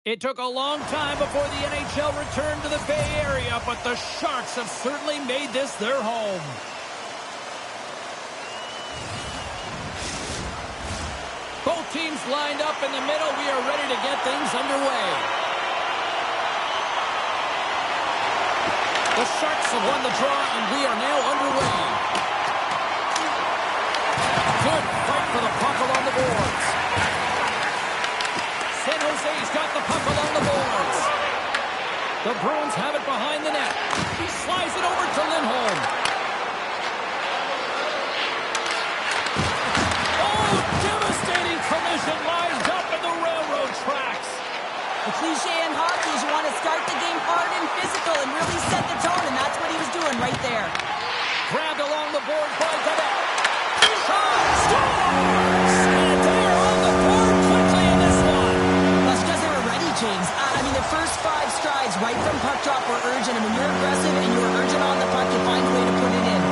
It took a long time before the NHL returned to the Bay Area, but the Sharks have certainly made this their home. Both teams lined up in the middle. We are ready to get things underway. The Sharks have won the draw, and we are now underway. Good fight for the puck along the boards. San Jose's got the puck along the boards. The Bruins have it behind the net. He slides it over to Lindholm. Oh, devastating collision lined up in the railroad tracks. The cliche in hockey is you want to start the game hard and physical and really set the tone, and that's what he was doing right there. Grabbed along the board by Gannett. Shot! Scores! And they are on the board quickly in this one. That's because they were ready, James. I mean, the first 5 strides right from puck drop were urgent, and when you're aggressive and you're urgent on the puck, you find a way to put it in.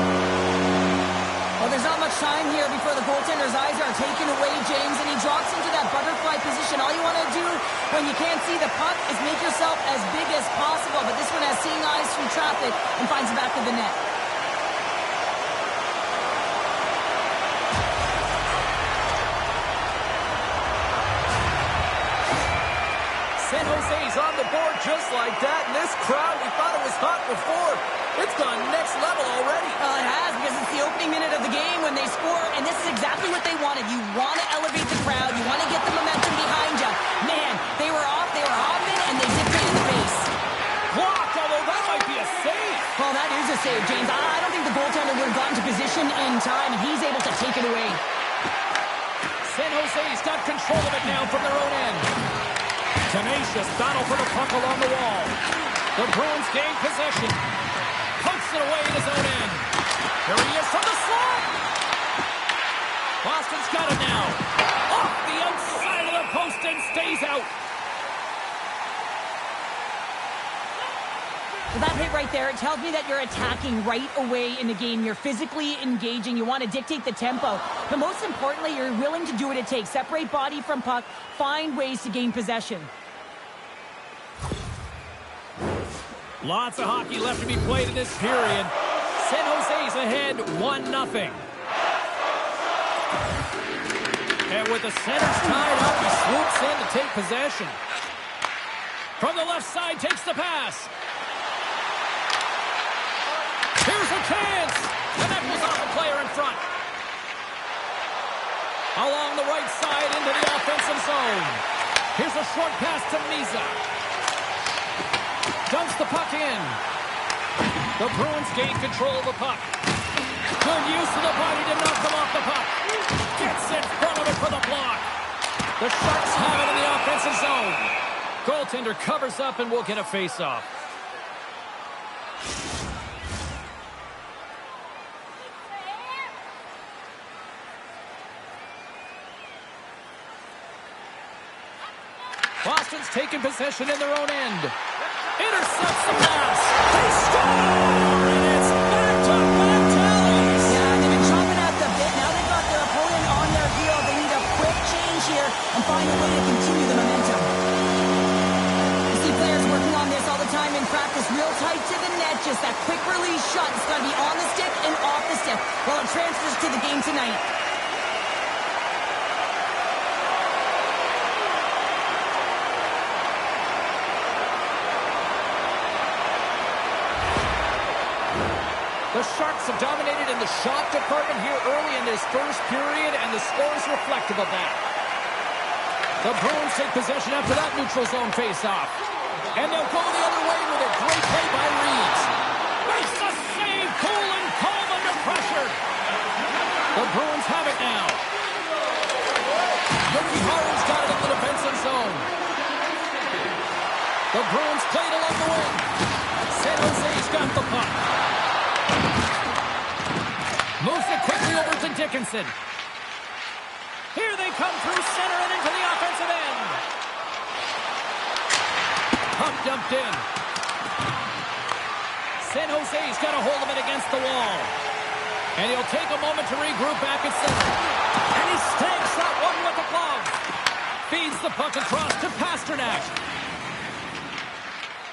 Well, there's not much time here before the goaltender's eyes are taken away, James, and he drops into that butterfly position. All you want to do when you can't see the puck is make yourself as big as possible, but this one has seeing eyes through traffic and finds the back of the net. San Jose's on the board just like that, and this crowd, we thought it was hot before. It's gone next level already. It has, because it's the opening minute of the game when they score, and this is exactly what they wanted. You want to elevate the crowd. You want to get the momentum behind you. Man, they were off, they were hopping, and they dipped it in the face. Blocked, although that might be a save. Well, that is a save, James. I don't think the goaltender would have gotten to position in time, and he's able to take it away. San Jose's got control of it now from their own end. Tenacious battle for the puck along the wall. The Bruins gain possession. Pokes it away in his own end. Here he is from the slot. Boston's got it now. Off the outside of the post and stays out. Well, that hit right there, it tells me that you're attacking right away in the game. You're physically engaging. You want to dictate the tempo. But most importantly, you're willing to do what it takes. Separate body from puck. Find ways to gain possession. Lots of hockey left to be played in this period. San Jose's ahead 1-0. And with the centers tied up, he swoops in to take possession. From the left side, takes the pass. Here's a chance. And that was off the player in front. Along the right side into the offensive zone. Here's a short pass to Misa. Dumps the puck in. The Bruins gain control of the puck. Good use of the body to knock them off the puck. Gets in front of it for the block. The Sharks have it in the offensive zone. Goaltender covers up and will get a face-off. Boston's taking possession in their own end. Intercepts the pass. They score! And it's back-to-back tallies. Yeah, they've been chomping at the bit. Now they've got their opponent on their heel. They need a quick change here and find a way to continue the momentum. You see players working on this all the time in practice. Real tight to the net. Just that quick release shot. It's got to be on the stick and off the stick. Well, it transfers to the game tonight. The Sharks have dominated in the shot department here early in this first period, and the score is reflective of that. The Bruins take possession after that neutral zone face-off. And they'll go the other way with a great play by Reeves. Makes the save, cool and calm under pressure. The Bruins have it now. Yogi Haru's got it in the defensive zone. The Bruins played along the wing. San Jose's got the puck. Moves it quickly over to Dickinson. Here they come through center and into the offensive end. Puck dumped in. San Jose's got a hold of it against the wall. And he'll take a moment to regroup back at center. And he stakes that one with the glove. Feeds the puck across to Pasternak.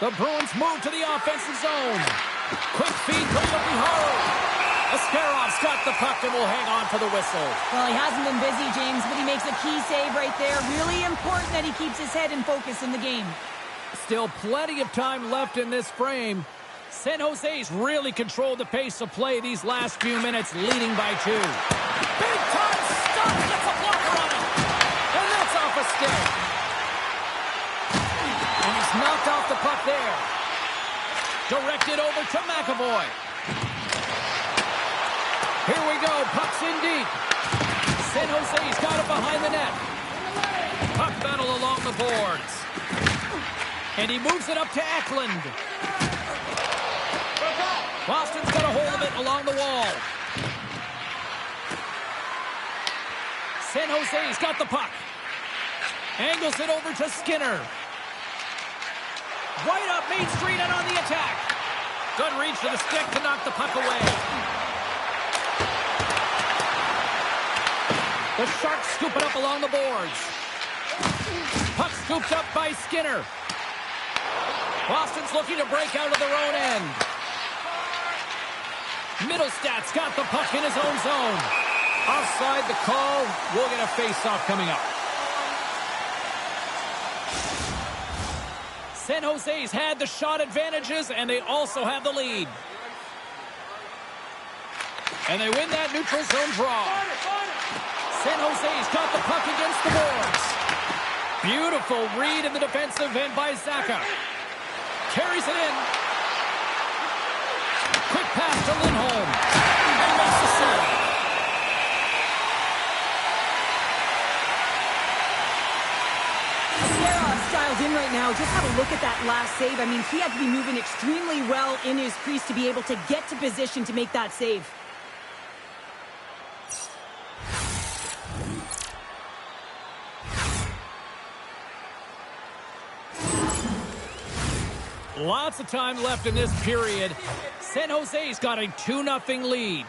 The Bruins move to the offensive zone. Quick feed from Piharo. Ascarov's got the puck and will hang on for the whistle. Well, he hasn't been busy, James, but he makes a key save right there. Really important that he keeps his head in focus in the game. Still plenty of time left in this frame. San Jose's really controlled the pace of play these last few minutes, leading by 2. Big time stop! Gets a blocker on him! And that's off a stick. And he's knocked off the puck there. Directed over to McAvoy. Here we go. Puck's in deep. San Jose's got it behind the net. Puck battle along the boards. And he moves it up to Eklund. Boston's got a hold of it along the wall. San Jose's got the puck. Angles it over to Skinner. Right up Main Street and on the attack. Good reach to the stick to knock the puck away. The Sharks scoop it up along the boards. Puck scooped up by Skinner. Boston's looking to break out of their own end. Middlestad's got the puck in his own zone. Offside the call. We'll get a face-off coming up. San Jose's had the shot advantages, and they also have the lead. And they win that neutral zone draw. San Jose's got the puck against the boards. Beautiful read in the defensive end by Zacha. Carries it in. Quick pass to Lindholm. And makes the save. Ascarov's dialed in right now. Just have a look at that last save. I mean, he had to be moving extremely well in his crease to be able to get to position to make that save. Lots of time left in this period. San Jose's got a 2-0 lead.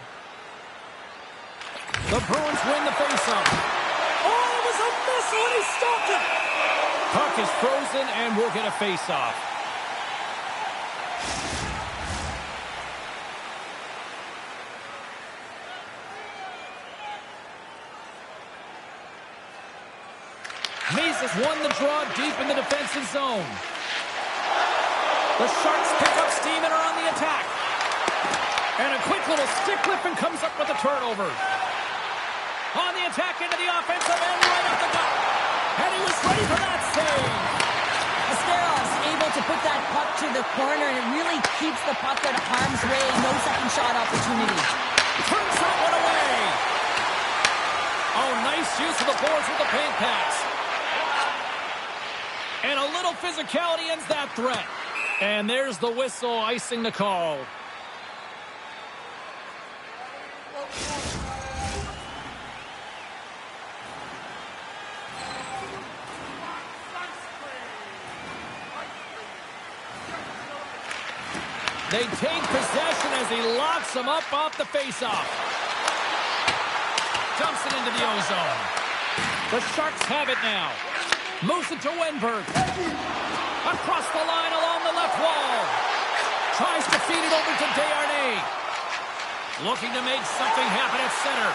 The Bruins win the faceoff. Oh, it was a missile and he stopped it. Puck is frozen and we'll get a faceoff. Mises won the draw deep in the defensive zone. The Sharks pick up steam and are on the attack. And a quick little stick lift and comes up with a turnover. On the attack into the offensive end, right up the gut. And he was ready for that save. Ascarov's able to put that puck to the corner, and it really keeps the puck out of harm's way. No second shot opportunity. Turns that one away. Oh, nice use of the boards with the paint pass. And a little physicality ends that threat. And there's the whistle, icing the call. They take possession as he locks him up off the faceoff. Dumps it into the ozone. The Sharks have it now. Moves it to Wenberg. Across the line along the left wall. Tries to feed it over to Desharnais. Looking to make something happen at center.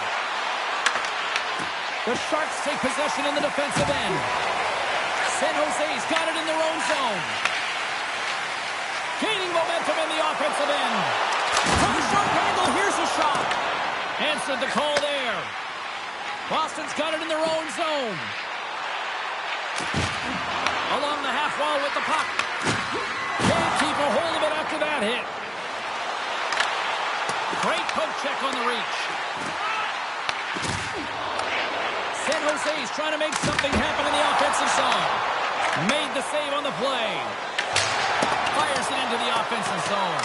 The Sharks take possession in the defensive end. San Jose's got it in their own zone. Gaining momentum in the offensive end. From a sharp angle, here's a shot. Answered the call there. Boston's got it in their own zone. Along the half wall with the puck. Can't keep a hold of it after that hit. Great poke check on the reach. San Jose's trying to make something happen in the offensive zone. Made the save on the play. Fires it into the offensive zone.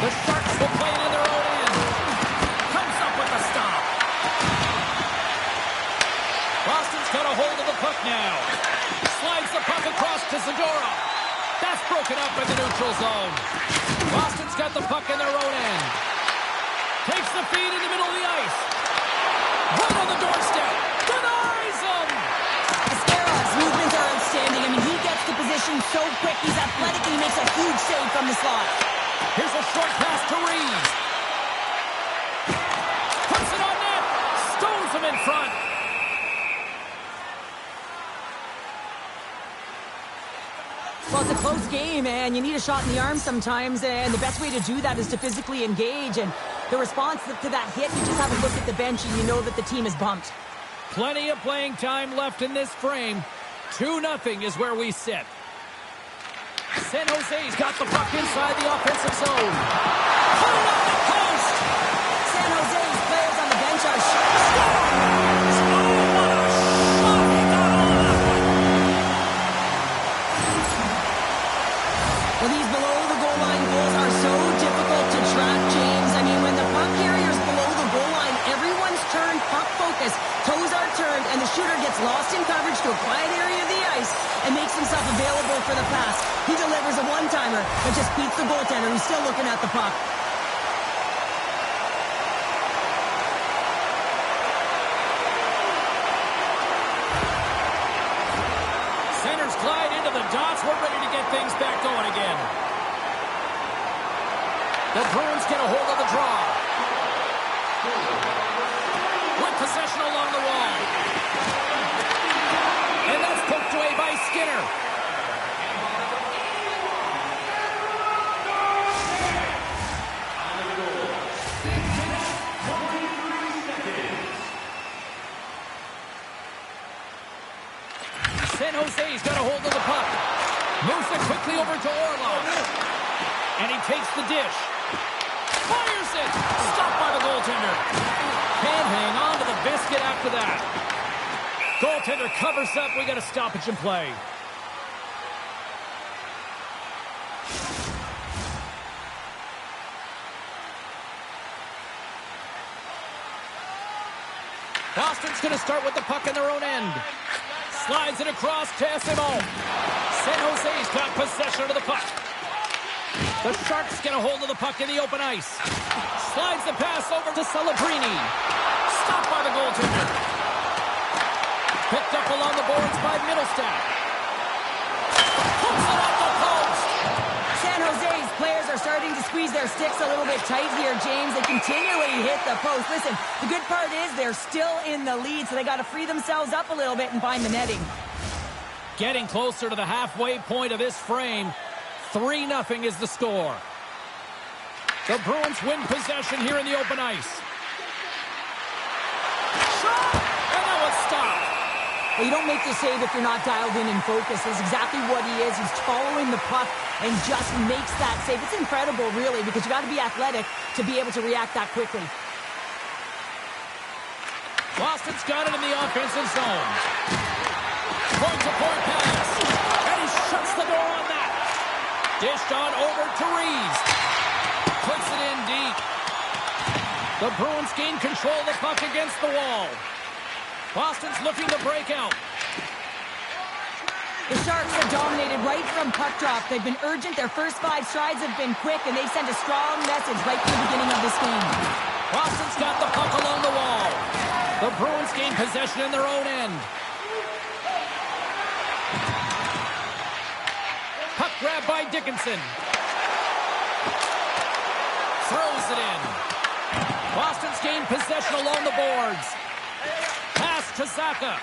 The Sharks will play it in their own end. Comes up with the stop. Boston's got a hold of the puck now. Slides the puck across to Zadorov. That's broken up in the neutral zone. Boston's got the puck in their own end. Takes the feed in the middle of the ice. Right on the doorstep. Denies him. so quick. He's athletic, and he makes a huge save from the slot. Here's a short pass to Reeves. Puts it on net. Stones him in front. Well, it's a close game, and you need a shot in the arm sometimes, and the best way to do that is to physically engage. And the response to that hit, you just have a look at the bench, and you know that the team is bumped. Plenty of playing time left in this frame. 2-0 is where we sit. San Jose's got the puck inside the offensive zone. Put it on the post! San Jose's players on the bench are scoring. Well, these below-the-goal-line goals are so difficult to track, James. I mean, when the puck carrier's below the goal line, everyone's turned puck focus. Toes are turned, and the shooter gets lost in coverage to a quiet area of the ice and makes himself available for the pass. He delivers a one-timer, but just beats the goaltender who's still looking at the puck. Centers glide into the dots. We're ready to get things back going again. The Bruins get a hold of the draw. With possession along the wall. And that's poked away by Skinner. San Jose's got a hold of the puck. Moves it quickly over to Orlov. And he takes the dish. Fires it! Stopped by the goaltender. Can't hang on to the biscuit after that. Goaltender covers up. We got a stoppage in play. Boston's going to start with the puck in their own end. Slides it across to Simon. San Jose's got possession of the puck. The Sharks get a hold of the puck in the open ice. Slides the pass over to Celebrini. Stopped by the goaltender. Picked up along the boards by Middlestat. Pulls it off the post. San Jose's players are starting to squeeze their sticks a little bit tight here, James. They continually hit the post. Listen, the good part is they're still in the lead, so they got to free themselves up a little bit and find the netting. Getting closer to the halfway point of this frame. 3-0 is the score. The Bruins win possession here in the open ice. Shot! And that one's stopped. Well, you don't make the save if you're not dialed in and focused. That's exactly what he is. He's following the puck and just makes that save. It's incredible, really, because you got to be athletic to be able to react that quickly. Boston's got it in the offensive zone. Point-to-point pass. And he shuts the door on that. Dished on over to Reeves. Puts it in deep. The Bruins gain control of the puck against the wall. Boston's looking to break out. The Sharks have dominated right from puck drop. They've been urgent. Their first 5 strides have been quick, and they've sent a strong message right from the beginning of this game. Boston's got the puck along the wall. The Bruins gain possession in their own end. Puck grab by Dickinson. Throws it in. Boston's gained possession along the boards. Pass to Zaka.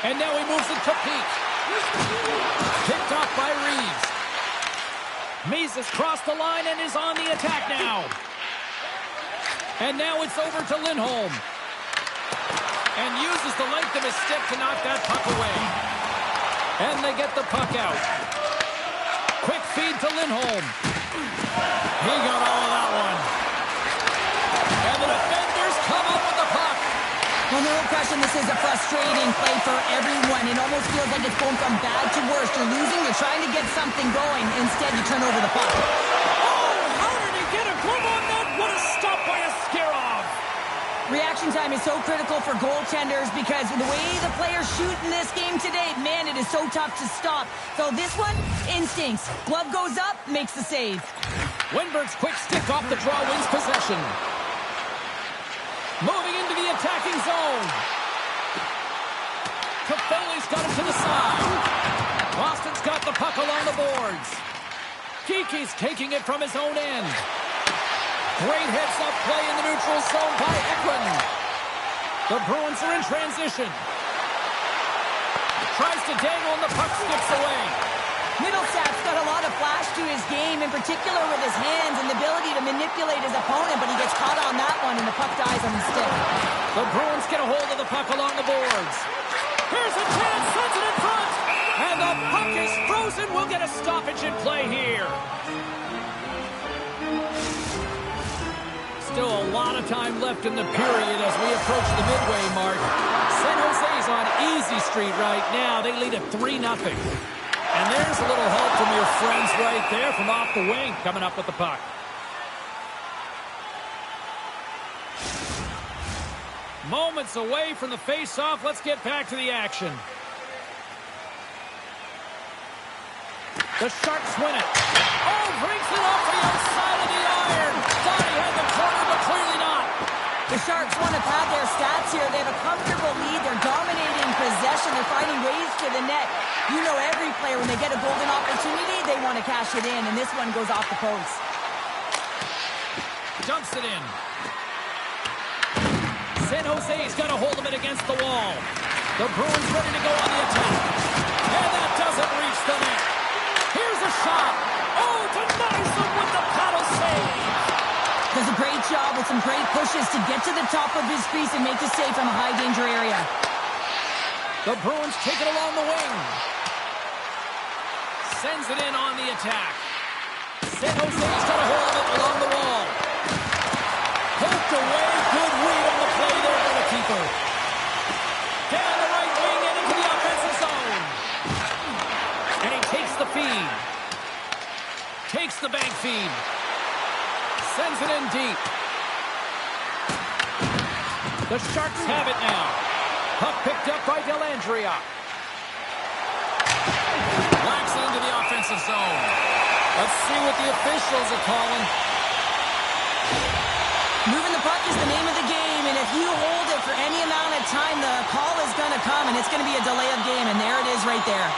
And now he moves it to Peak. Picked off by Reeves. Mees has crossed the line and is on the attack now. And now it's over to Lindholm. And uses the length of his stick to knock that puck away. And they get the puck out. Quick feed to Lindholm. He got all of that one. And the defenders come up with the puck. Well, no question, this is a frustrating play for everyone. It almost feels like it's going from bad to worse. You're losing, you're trying to get something going. Instead, you turn over the puck. Oh, how did he get a glove on that? What a stop by Askarov. Reaction time is so critical for goaltenders because the way the players shoot in this game today, man, it is so tough to stop. So this one, instincts. Glove goes up, makes the save. Wenberg's quick stick off the draw wins possession. Moving into the attacking zone. Toffoli's got him to the side. Boston's got the puck along the boards. Kiki's taking it from his own end. Great heads-up play in the neutral zone by Eklund. The Bruins are in transition. Tries to dangle and the puck skips away. Middlesat's got a lot of flash to his game, in particular with his hands and the ability to manipulate his opponent, but he gets caught on that one and the puck dies on his stick. The Bruins get a hold of the puck along the boards. Here's a chance, sends it in front, and the puck is frozen. We'll get a stoppage in play here. Still a lot of time left in the period as we approach the midway mark. San Jose's on easy street right now. They lead at 3-0. And there's a little help from your friends right there from off the wing coming up with the puck. Moments away from the face-off. Let's get back to the action. The Sharks win it. Oh, brings it off the outside of the iron. Thought he had the corner, but clearly not. The Sharks want to pad their stats here. They have a comfortable lead. They're dominating possession. They're finding ways to the net. You know every player, when they get a golden opportunity, they want to cash it in, and this one goes off the post. Dumps it in. San Jose's got a hold of it against the wall. The Bruins ready to go on the attack. And that doesn't reach the net. Here's a shot. Oh, denies him with the paddle save. Does a great job with some great pushes to get to the top of his crease and make the save from a high-danger area. The Bruins take it along the wing. Sends it in on the attack. San Jose's got a hold of it along the wall. Poked away. Good read on the play there by the keeper. Down the right wing and into the offensive zone. And he takes the feed. Takes the bank feed. Sends it in deep. The Sharks have it now. Puck picked up by Dellandrea. Whacks it into the offensive zone. Let's see what the officials are calling. Moving the puck is the name of the game, and if you hold it for any amount of time, the call is going to come, and it's going to be a delay of game, and there it is right there.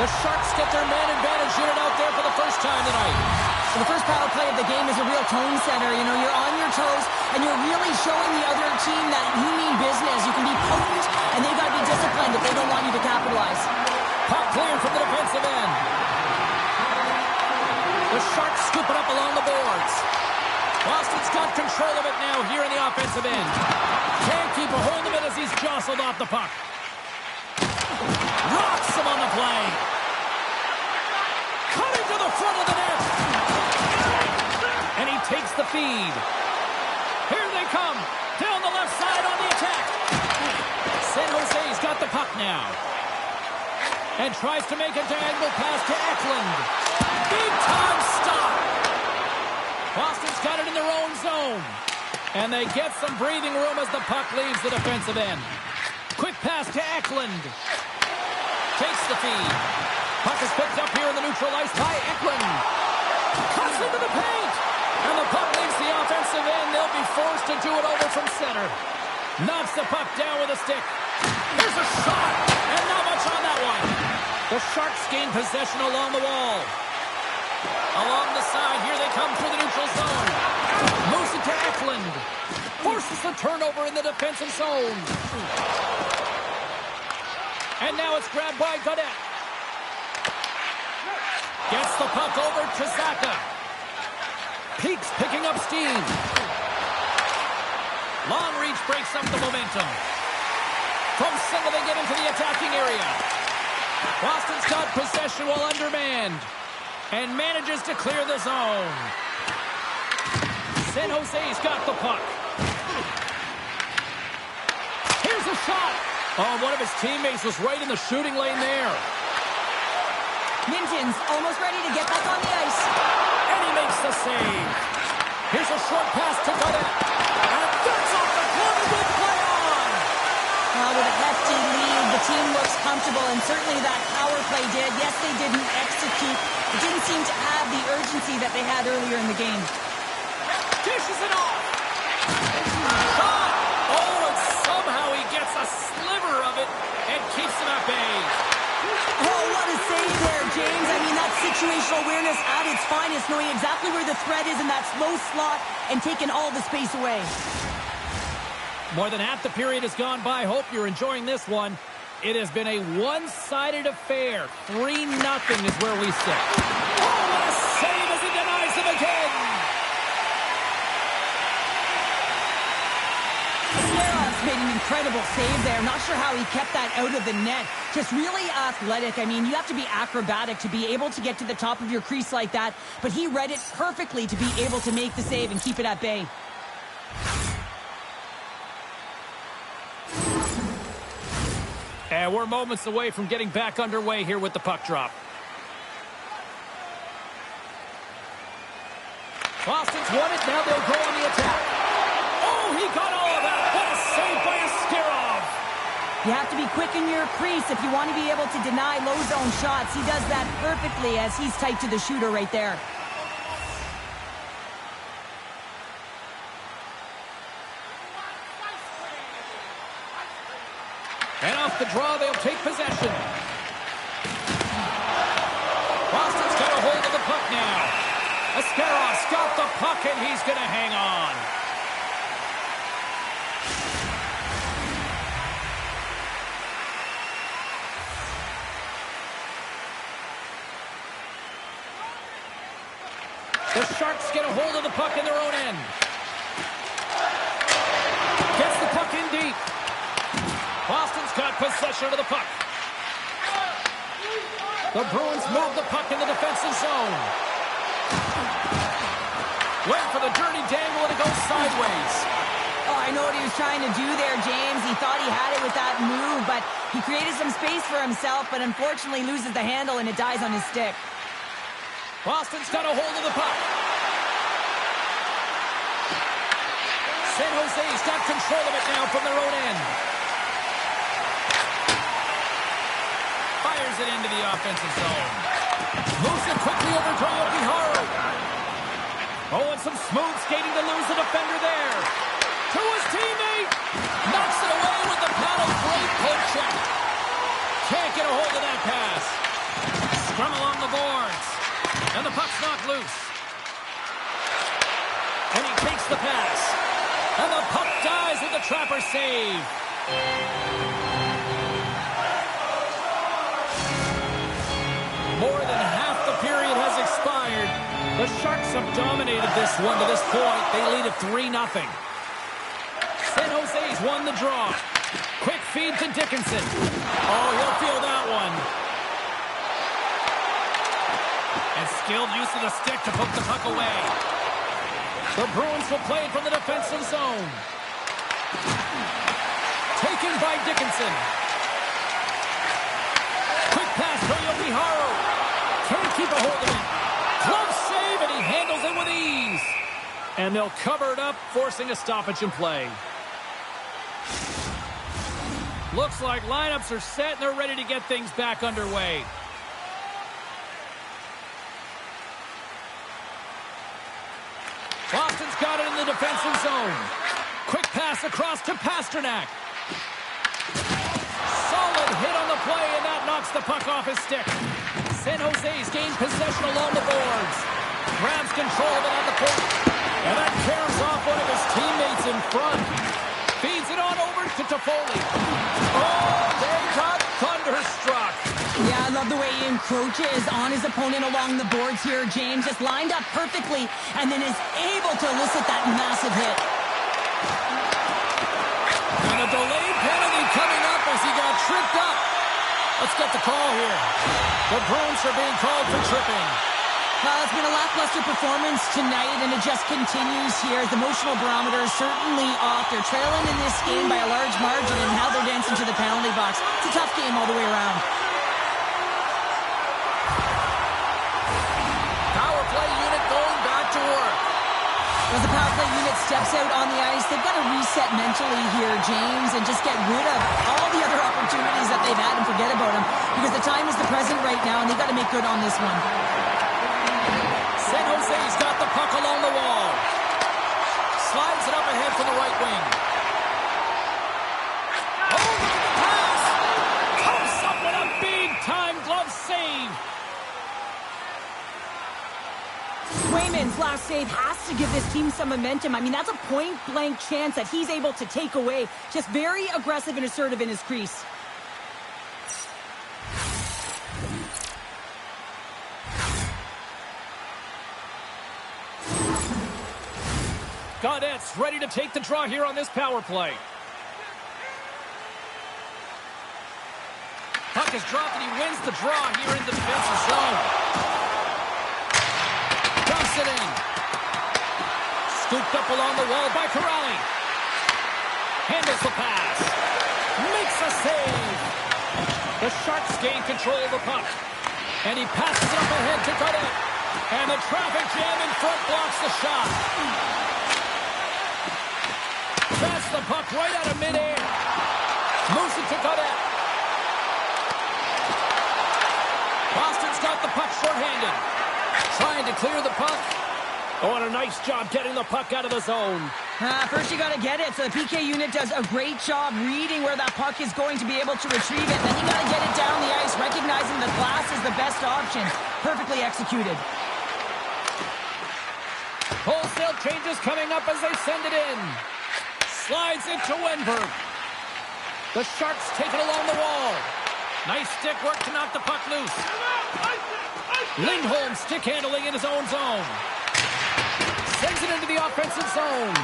The Sharks get their man advantage unit out there for the first time tonight. So the first power play of the game is a real tone setter. You know, you're on your toes, and you're really showing the other team that you mean business. You can be potent, and they've got to be disciplined if they don't want you to capitalize. Puck clear from the defensive end. The Sharks scoop it up along the boards. Boston's got control of it now here in the offensive end. Can't keep a hold of it as he's jostled off the puck. Rocks him on the play. Cutting to the front of the net. And he takes the feed. Here they come. Down the left side on the attack. San Jose's got the puck now. And tries to make a diagonal pass to Eklund. Big time stop. Boston's got it in their own zone. And they get some breathing room as the puck leaves the defensive end. Quick pass to Eklund. Takes the feed. Puck is picked up here in the neutral ice by Eklund. Cuts into the paint. And the puck leaves the offensive end. They'll be forced to do it over from center. Knocks the puck down with a stick. Here's a shot. And not much on that one. The Sharks gain possession along the wall. Along the side. Here they come through the neutral zone. Moves it to Eklund. Forces the turnover in the defensive zone. And now it's grabbed by Gaudette. Gets the puck over to Zaka. Peaks picking up steam. Long reach breaks up the momentum. From center they get into the attacking area. Boston's got possession while undermanned. And manages to clear the zone. San Jose's got the puck. Here's a shot. Oh, one of his teammates was right in the shooting lane there. Minton's almost ready to get back on the ice. And he makes the save. Here's a short pass to Gaudette. And that's off the glove and will play on. With a hefty lead, the team looks comfortable, and certainly that power play did. Yes, they didn't execute. It didn't seem to have the urgency that they had earlier in the game. dishes it off. Shot! Oh, and somehow he gets a sliver of it and keeps him at bay. Oh, what a save there, James. I mean, that's situational awareness at its finest, knowing exactly where the threat is in that slow slot and taking all the space away. More than half the period has gone by. Hope you're enjoying this one. It has been a one-sided affair. 3-0 is where we sit. Oh, what a save as he denies him again. Made an incredible save there. Not sure how he kept that out of the net. Just really athletic. I mean, you have to be acrobatic to be able to get to the top of your crease like that, but he read it perfectly to be able to make the save and keep it at bay. And we're moments away from getting back underway here with the puck drop. Boston's won it. Now they'll go on the attack. Oh, he got all of that. What a save by Askarov. You have to be quick in your crease if you want to be able to deny low zone shots. He does that perfectly as he's tight to the shooter right there. And off the draw, they'll take possession. Boston's got a hold of the puck now. Askarov's got the puck, and he's going to hang on. The Sharks get a hold of the puck in their own end. Gets the puck in deep. Boston's got possession of the puck. The Bruins move the puck in the defensive zone. Wait for the dirty dangle, and it goes sideways. Oh, I know what he was trying to do there, James. He thought he had it with that move, but he created some space for himself, but unfortunately loses the handle, and it dies on his stick. Boston's got a hold of the puck. San Jose's got control of it now from their own end. Fires it into the offensive zone. Moves it quickly over to Yokiharu. Oh, and some smooth skating to lose the defender there. To his teammate. Knocks it away with the paddle. Great poke check. Can't get a hold of that pass. Scrum along the boards. And the puck's knocked loose. And he takes the pass. And the puck dies with the Trapper save. More than half the period has expired. The Sharks have dominated this one to this point. They lead at 3-0. San Jose's won the draw. Quick feed to Dickinson. Oh, he'll feel that one. And skilled use of the stick to poke the puck away. The Bruins will play it from the defensive zone. Taken by Dickinson. Quick pass to Yokiharu. Can't keep a hold of it. Glove save, and he handles it with ease. And they'll cover it up, forcing a stoppage in play. Looks like lineups are set, and they're ready to get things back underway. Boston's got it in the defensive zone. Quick pass across to Pasternak. Solid hit on the play, and that knocks the puck off his stick. San Jose's gained possession along the boards. Grabs control of it at the point. And that carries off one of his teammates in front. Feeds it on over to Toffoli. Oh, they got thunderstruck. Yeah, I love the way he encroaches on his opponent along the boards here, James. Just lined up perfectly and then is able to elicit that massive hit. And a delayed penalty coming up as he got tripped up. Let's get the call here. The Bruins are being called for tripping. It's been a lackluster performance tonight, and it just continues here. The emotional barometer is certainly off. They're trailing in this game by a large margin, and now they're dancing to the penalty box. It's a tough game all the way around. Power play unit going back to work. As the power play unit steps out on the ice, they've got to reset mentally here, James, and just get rid of all the other opportunities that they've had and forget about them, because the time is the present right now, and they've got to make good on this one. San Jose's got the puck along the wall. Ovechkin's last save has to give this team some momentum. I mean, that's a point-blank chance that he's able to take away. Just very aggressive and assertive in his crease. Gaudette's ready to take the draw here on this power play. Puck is dropped and he wins the draw here in the defensive zone. Dumps it in. Scooped up along the wall by Corrali. Handles the pass. Makes a save. The Sharks gain control of the puck. And he passes it up ahead to Gaudette. And the traffic jam in front blocks the shot. That's the puck right out of midair. Moves it to Gaudette. Boston's got the puck shorthanded. Trying to clear the puck. Oh, and a nice job getting the puck out of the zone. First you got to get it. So the PK unit does a great job reading where that puck is going to be able to retrieve it. Then you got to get it down the ice, recognizing the glass is the best option. Perfectly executed. Wholesale changes coming up as they send it in. Slides into Wenberg. The Sharks take it along the wall. Nice stick work to knock the puck loose. Lindholm stick handling in his own zone. Sends it into the offensive zone.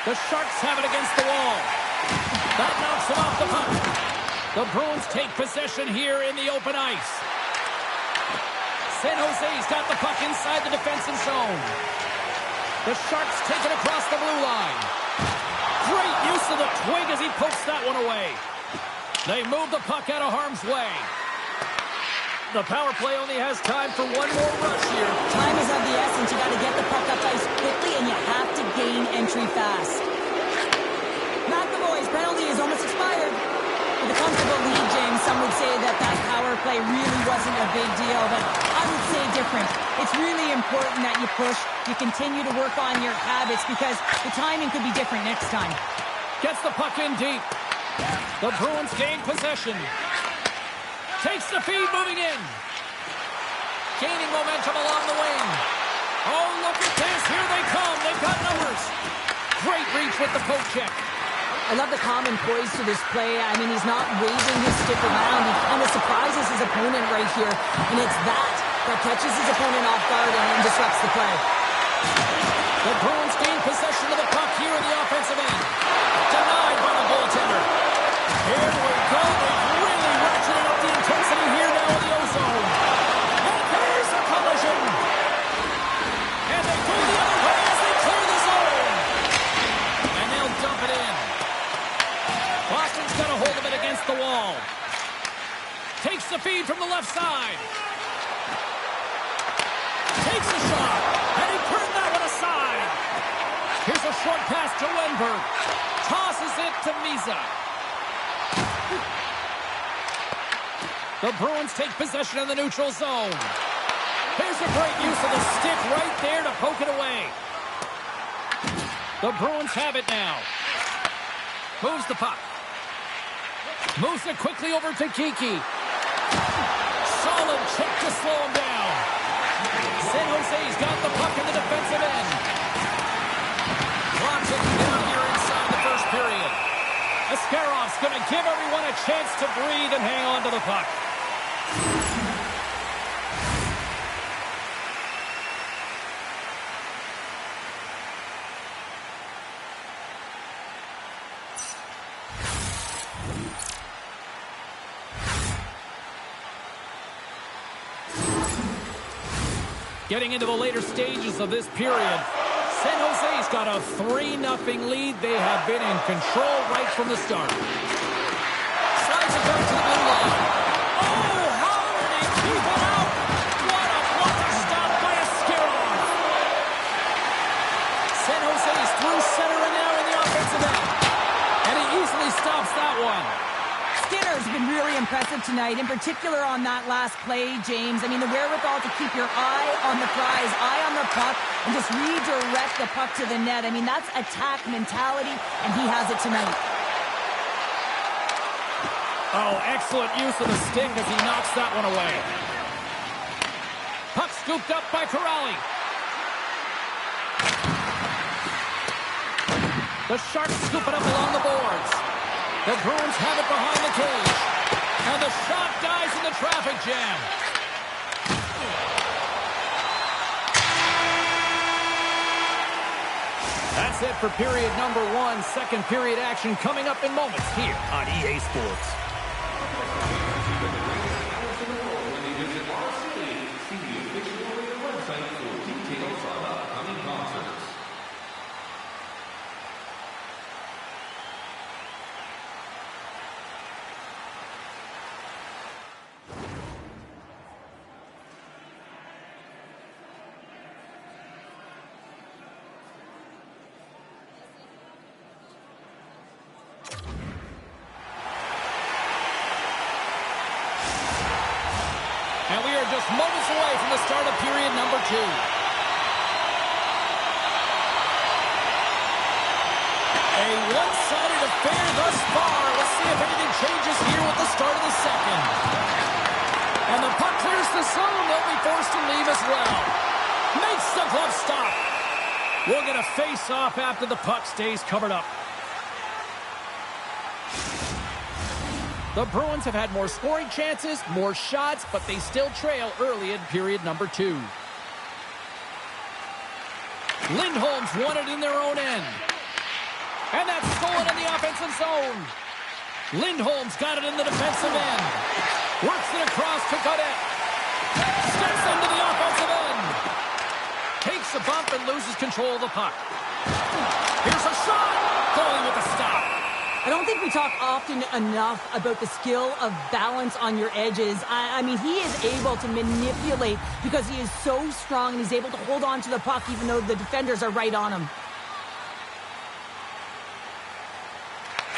The Sharks have it against the wall. That knocks him off the puck. The Bruins take possession here in the open ice. San Jose's got the puck inside the defensive zone. The Sharks take it across the blue line. Great use of the twig as he pokes that one away. They move the puck out of harm's way. The power play only has time for one more rush here. Time is of the essence. You got to get the puck up ice quickly, and you have to gain entry fast. McAvoy's penalty is almost expired. With a comfortable lead, James, some would say that power play really wasn't a big deal, but I would say different. It's really important that you push, you continue to work on your habits, because the timing could be different next time. Gets the puck in deep. The Bruins gain possession. Takes the feed, moving in. Gaining momentum along the wing. Oh, look at this. Here they come. They've got numbers. Great reach with the poke check. I love the calm and poise to this play. I mean, he's not waving his stick around. He kind of surprises his opponent right here. And it's that catches his opponent off guard and disrupts the play. The Bruins gain possession of the puck here in the offensive end. Denied by the goaltender. Here we go. They've really ratcheted up the intensity here now in the O-zone. And there's a collision. And they go the other way as they clear the zone. And they'll dump it in. Boston's got a hold of it against the wall. Takes the feed from the left side. Takes a shot. And he turned that one aside. Here's a short pass to Wenberg. Tosses it to Misa. The Bruins take possession in the neutral zone. Here's a great use of the stick right there to poke it away. The Bruins have it now. Moves the puck. Moves it quickly over to Kiki. Solid check to slow him down. San Jose's got the puck in the defensive end. Clock ticking down here inside the first period. Ascarov's going to give everyone a chance to breathe and hang on to the puck. Getting into the later stages of this period, San Jose's got a 3-0 lead. They have been in control right from the start. Slides it back to the blue line. Oh, how did he keep it out? What a blocker stop by Askarov. San Jose's through center and now in the offensive end. And he easily stops that one. Skinner's been really impressive tonight, in particular on that last play, James. I mean, the wherewithal to keep your eye on the prize, eye on the puck, and just redirect the puck to the net. I mean, that's attack mentality, and he has it tonight. Oh, excellent use of the stick as he knocks that one away. Puck scooped up by Corrali. The Sharks scoop it up along the boards. The Bruins have it behind the cage. And the shot dies in the traffic jam. That's it for period number 1. Second period action coming up in moments here on EA Sports. And we are just moments away from the start of period number 2. A one-sided affair thus far. Let's see if anything changes here with the start of the second. And the puck clears the zone. They'll be forced to leave as well. Makes the glove stop. We'll get a face-off after the puck stays covered up. The Bruins have had more scoring chances, more shots, but they still trail early in period number 2. Lindholm's won it in their own end. And that's stolen in the offensive zone. Lindholm's got it in the defensive end. Works it across to Cadet. Steps into the offensive end. Takes a bump and loses control of the puck. Here's a shot. Going with a stop. I don't think we talk often enough about the skill of balance on your edges. I mean, he is able to manipulate because he is so strong and he's able to hold on to the puck even though the defenders are right on him.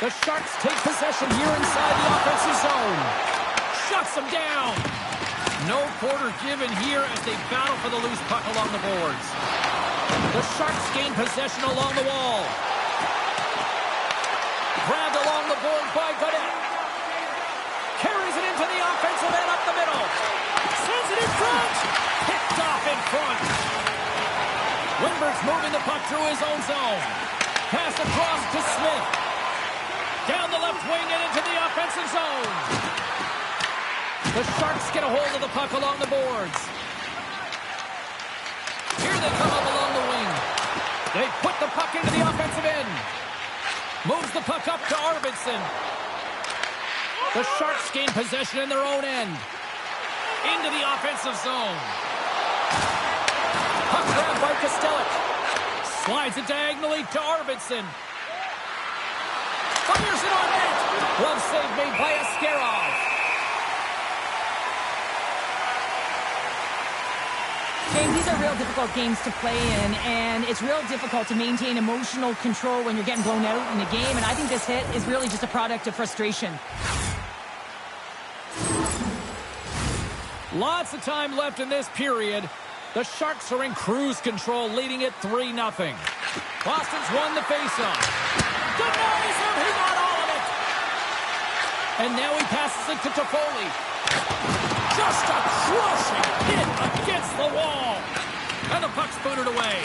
The Sharks take possession here inside the offensive zone. Shuts them down. No quarter given here as they battle for the loose puck along the boards. The Sharks gain possession along the wall. Grabbed along the board by Cadet. Carries it into the offensive end up the middle. Sends it in front. Picked off in front. Wimber's moving the puck through his own zone. Pass across to Smith. Down the left wing and into the offensive zone. The Sharks get a hold of the puck along the boards. Here they come up along the wing. They put the puck into the offensive end. Moves the puck up to Arvidsson. The Sharks gain possession in their own end. Into the offensive zone. Puck grab by Kostelic. Slides it diagonally to Arvidsson. Fires it on net. Glove save made by Askarov. James, these are real difficult games to play in, and it's real difficult to maintain emotional control when you're getting blown out in a game, and I think this hit is really just a product of frustration. Lots of time left in this period. The Sharks are in cruise control, leading it 3-0. Boston's won the faceoff. Denies him, he got all of it! And now he passes it to Toffoli. Just a crushing hit against the wall. And the puck's booted away.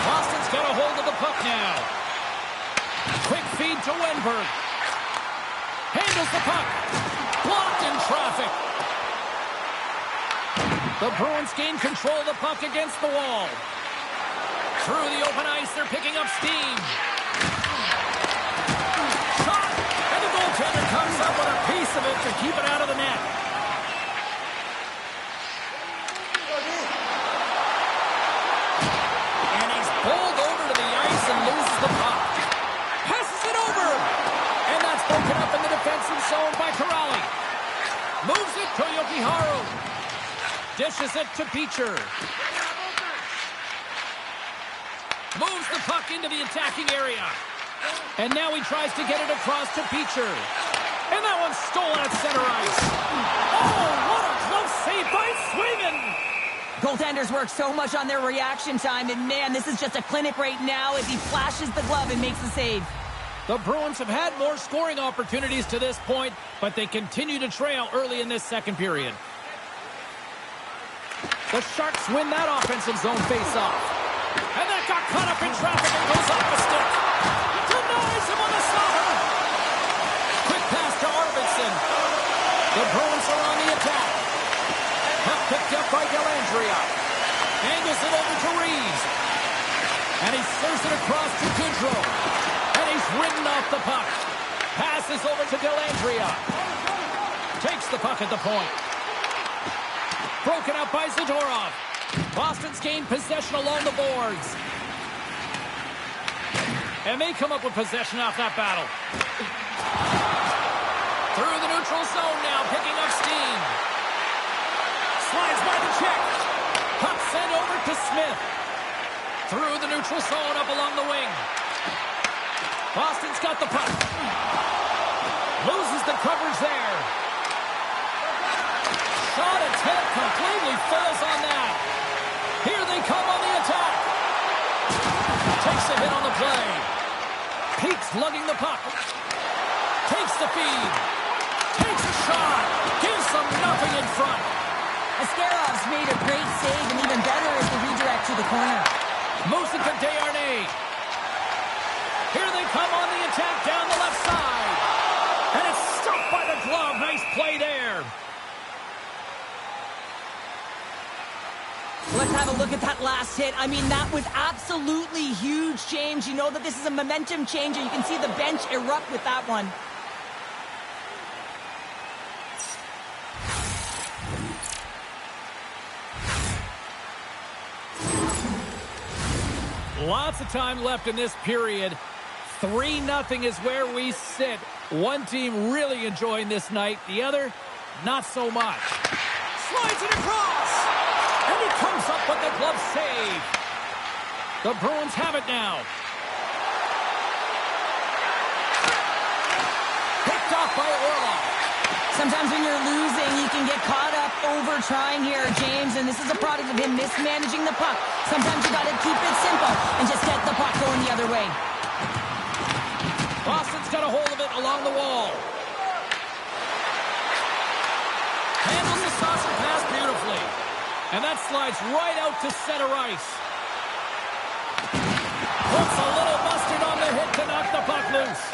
Boston's got a hold of the puck now. Quick feed to Wenberg. Handles the puck. Blocked in traffic. The Bruins gain control of the puck against the wall. Through the open ice, they're picking up steam. Shot! And the goaltender comes up with a piece of it to keep it out of the net. Pulled over to the ice and loses the puck. Passes it over. And that's broken up in the defensive zone by Corrali. Moves it to Yokiharu. Dishes it to Beecher. Moves the puck into the attacking area. And now he tries to get it across to Beecher. And that one's stolen at center ice. Oh, what a close save by Swayman. Goaltenders work so much on their reaction time, and man, this is just a clinic right now as he flashes the glove and makes the save. The Bruins have had more scoring opportunities to this point, but they continue to trail early in this second period. The Sharks win that offensive zone faceoff. And that got caught up in traffic and goes off the stick. Denies him on the stopper. Quick pass to Arvidsson. The Bruins are on the attack. Puck picked up by Dellandrea. Angles it over to Reeves. And he serves it across to Goodrow. And he's ridden off the puck. Passes over to Dellandrea. Takes the puck at the point. Broken up by Zadorov. Boston's gained possession along the boards. And they come up with possession off that battle. Through the neutral zone now, picking up steam. Slides by the check. Puck sent over to Smith. Through the neutral zone, up along the wing. Boston's got the puck. Loses the coverage there. Shot attempt completely falls on that. Here they come on the attack. Takes a hit on the play. Peaks lugging the puck. Takes the feed. Takes a shot. Gives them nothing in front. Ascarov's made a great save, and even better is the redirect to the corner. Moves it to Desharnais. Here they come on the attack down the left side. And it's stopped by the glove. Nice play there. Let's have a look at that last hit. I mean, that was absolutely huge, James. You know that this is a momentum changer. You can see the bench erupt with that one. Lots of time left in this period. 3-0 is where we sit. One team really enjoying this night. The other, not so much. Slides it across. And he comes up with the glove save. The Bruins have it now. Picked off by Orlov. Sometimes when you're losing, you can get caught up over trying here, James, and this is a product of him mismanaging the puck. Sometimes you got to keep it simple and just get the puck going the other way. Boston's got a hold of it along the wall. Handles the saucer pass beautifully. And that slides right out to center ice. Puts a little mustard on the hit to knock the puck loose.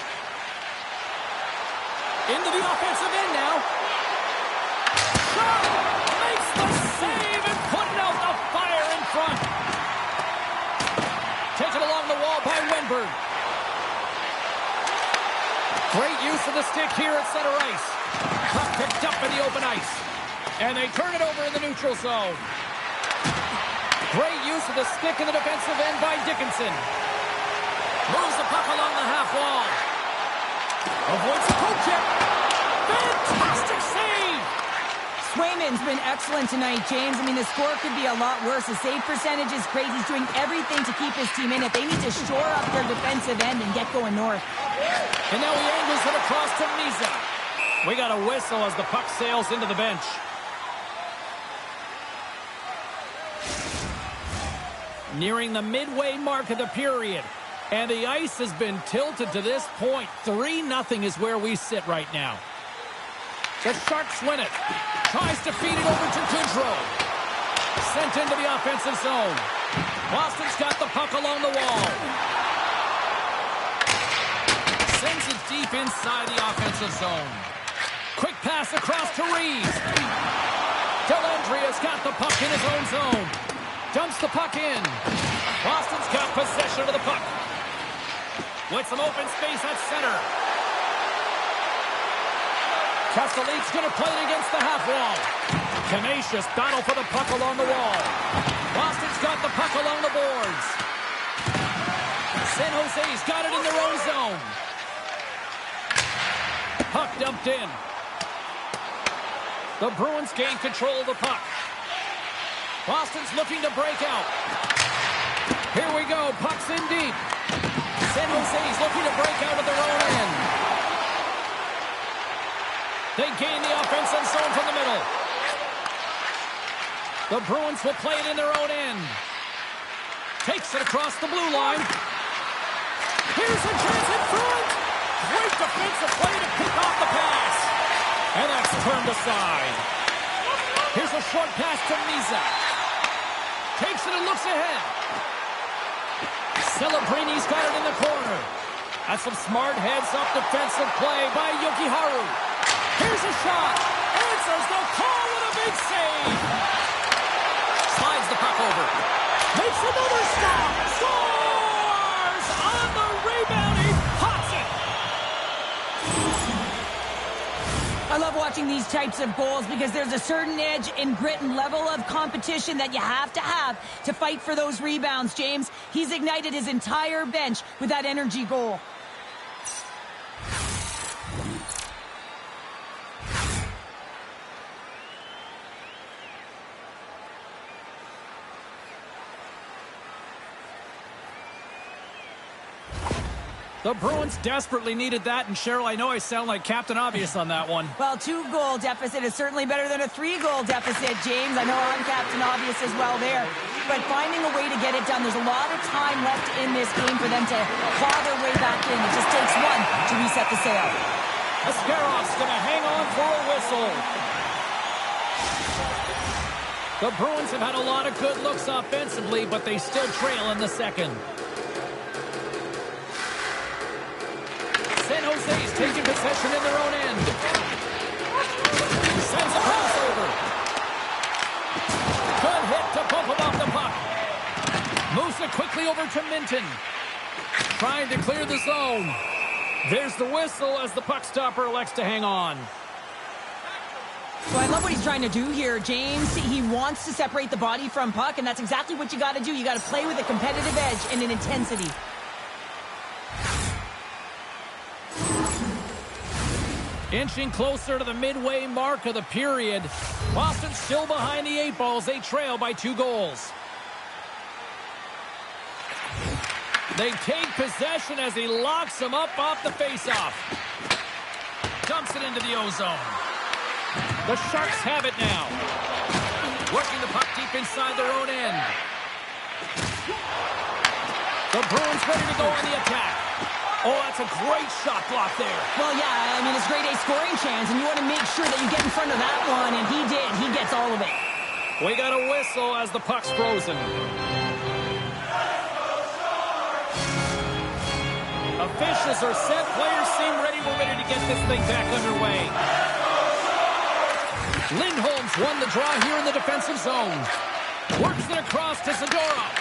Into the offensive end now. Shot! Makes the save and putting out the fire in front. Taken along the wall by Wenberg. Great use of the stick here at center ice. Puck picked up in the open ice. And they turn it over in the neutral zone. Great use of the stick in the defensive end by Dickinson. Moves the puck along the half wall. Avoids the poke check. Fantastic save! Swayman's been excellent tonight, James. I mean, the score could be a lot worse. The save percentage is great. He's doing everything to keep his team in it. They need to shore up their defensive end and get going north. And now he angles it across to Misa. We got a whistle as the puck sails into the bench. Nearing the midway mark of the period. And the ice has been tilted to this point. 3-0 is where we sit right now. The Sharks win it. Tries to feed it over to Goodrow. Sent into the offensive zone. Boston's got the puck along the wall. Sends it deep inside the offensive zone. Quick pass across to Reeves. Dellandrea's got the puck in his own zone. Dumps the puck in. Boston's got possession of the puck. With some open space at center. Castellit's going to play it against the half wall. Tenacious battle for the puck along the wall. Boston's got the puck along the boards. San Jose's got it in their own zone. Puck dumped in. The Bruins gain control of the puck. Boston's looking to break out. Here we go. Puck's in deep. San Jose's looking to break out of their own end. They gain the offensive zone from the middle. The Bruins will play it in their own end. Takes it across the blue line. Here's a chance in front. Great defensive play to pick off the pass. And that's turned aside. Here's a short pass to Misa. Takes it and looks ahead. Celebrini's got it in the corner. That's some smart heads-up defensive play by Yokiharu. Here's a shot. Answers the call with a big save. Slides the puck over. Makes another stop. Scores! On the rebound, he pots it. I love watching these types of goals because there's a certain edge and grit and level of competition that you have to fight for those rebounds, James. He's ignited his entire bench with that energy goal. The Bruins desperately needed that, and Cheryl, I know I sound like Captain Obvious on that one. Well, 2-goal deficit is certainly better than a 3-goal deficit, James. I know I'm Captain Obvious as well there. But finding a way to get it done, there's a lot of time left in this game for them to claw their way back in. It just takes one to reset the sail. Askarof's going to hang on for a whistle. The Bruins have had a lot of good looks offensively, but they still trail in the second. San Jose's taking possession in their own end. Sends a pass over. Good hit to bump him off the puck. Moves it quickly over to Minton. Trying to clear the zone. There's the whistle as the puck stopper elects to hang on. So I love what he's trying to do here, James. He wants to separate the body from puck, and that's exactly what you got to do. You got to play with a competitive edge and an intensity. Inching closer to the midway mark of the period. Boston still behind the 8 balls. They trail by 2 goals. They take possession as he locks him up off the faceoff. Dumps it into the O-zone. The Sharks have it now. Working the puck deep inside their own end. The Bruins ready to go on the attack. Oh, that's a great shot block there. Well, yeah, I mean, it's grade A scoring chance, and you want to make sure that you get in front of that one, and he did. He gets all of it. We got a whistle as the puck's frozen. Officials are set. Players seem ready. We're ready to get this thing back underway. Lindholm's won the draw here in the defensive zone. Works it across to Zadorov.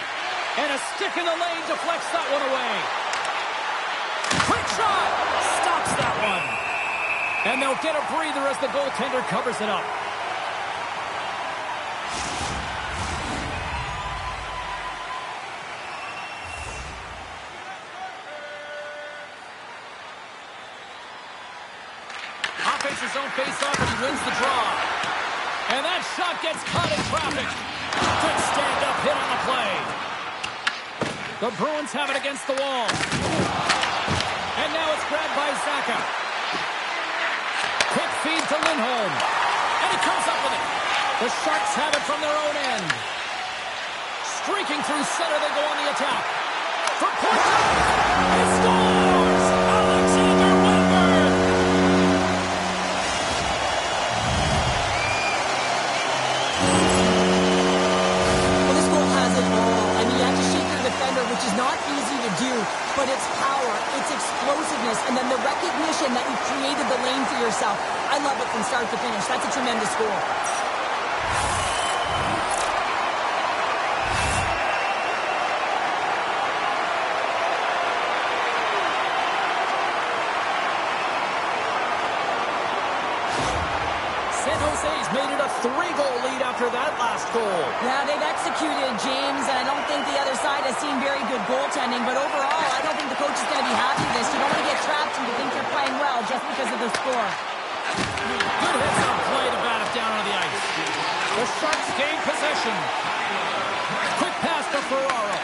And a stick in the lane deflects that one away. Quick shot! Stops that one. And they'll get a breather as the goaltender covers it up. Offensive zone face-off, and he wins the draw. And that shot gets caught in traffic. Good stand-up hit on the play. The Bruins have it against the wall. And now it's grabbed by Zaka. Quick feed to Lindholm. And he comes up with it. The Sharks have it from their own end. Streaking through center, they go on the attack. For Portland! He scores! Alexander Wennberg! Well, this goal has it all. I mean, you have to shake your defender, which is not easy to do, but it's power, it's explosiveness, and then the recognition that you've created the lane for yourself. I love it from start to finish. That's a tremendous goal. San Jose's made it a 3-goal lead after that last goal. Yeah, they've executed, James, and I don't think the other side has seen very good goaltending, but overall, I don't think the coach is going to be happy with this. You don't want to get trapped and you think you're playing well just because of the score. Good hits on play to bat it down on the ice. The Sharks gain possession. Quick pass to Ferraro.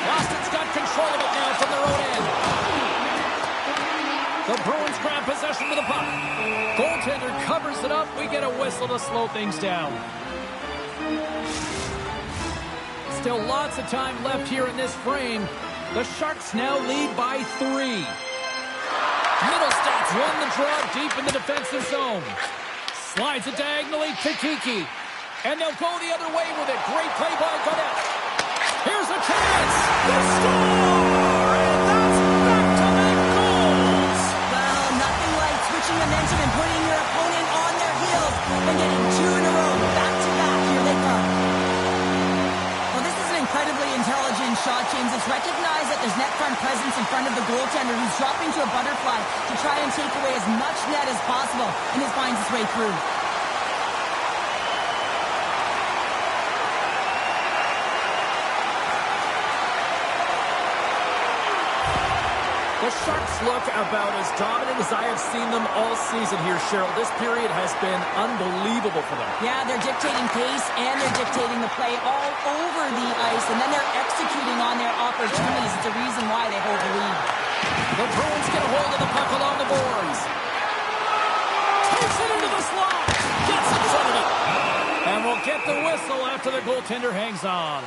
Boston's got control of it now from their own end. The Bruins grab possession with the puck. Goaltender covers it up. We get a whistle to slow things down. Still lots of time left here in this frame. The Sharks now lead by 3. Middlestats won the draw deep in the defensive zone. Slides it diagonally to Kiki. And they'll go the other way with it. Great play by Godet. Here's a chance. They score! shot, James. It's recognized that there's net front presence in front of the goaltender who's dropping to a butterfly to try and take away as much net as possible, and it finds its way through. The Sharks look about as dominant as I have seen them all season here, Cheryl. This period has been unbelievable for them. Yeah, they're dictating pace and they're dictating the play all over the ice, and then they're executing on their opportunities. It's a reason why they hold the lead. The Bruins get a hold of the puck along the boards. Takes it into the slot. Gets in front of it. And we'll get the whistle after the goaltender hangs on.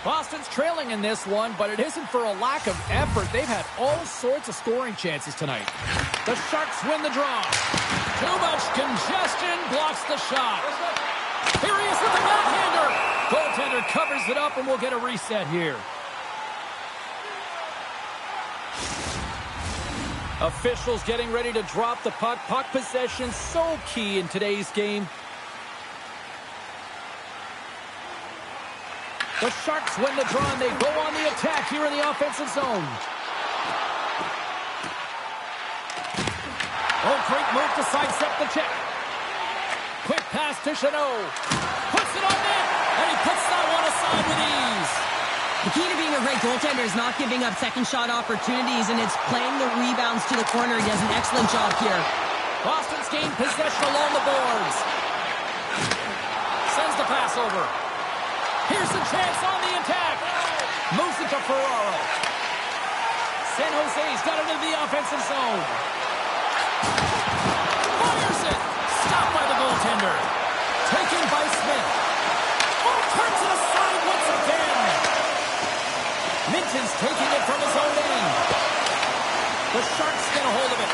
Boston's trailing in this one, but it isn't for a lack of effort. They've had all sorts of scoring chances tonight. The Sharks win the draw. Too much congestion blocks the shot. Here he is with the backhander. Goaltender covers it up, and we'll get a reset here. Officials getting ready to drop the puck. Puck possession so key in today's game. The Sharks win the draw, and they go on the attack here in the offensive zone. Oh, great move to sidestep the check. Quick pass to Chanot. Puts it on net, and he puts that one aside with ease. The key to being a great goaltender is not giving up second shot opportunities, and it's playing the rebounds to the corner. He does an excellent job here. Boston's gained possession along the boards. Sends the pass over. Here's the chance on the attack. Moves it to Ferraro. San Jose's got it into the offensive zone. Fires it. Stopped by the goaltender. Taken by Smith. Oh, turns it aside once again. Minton's taking it from his own end. The Sharks get a hold of it.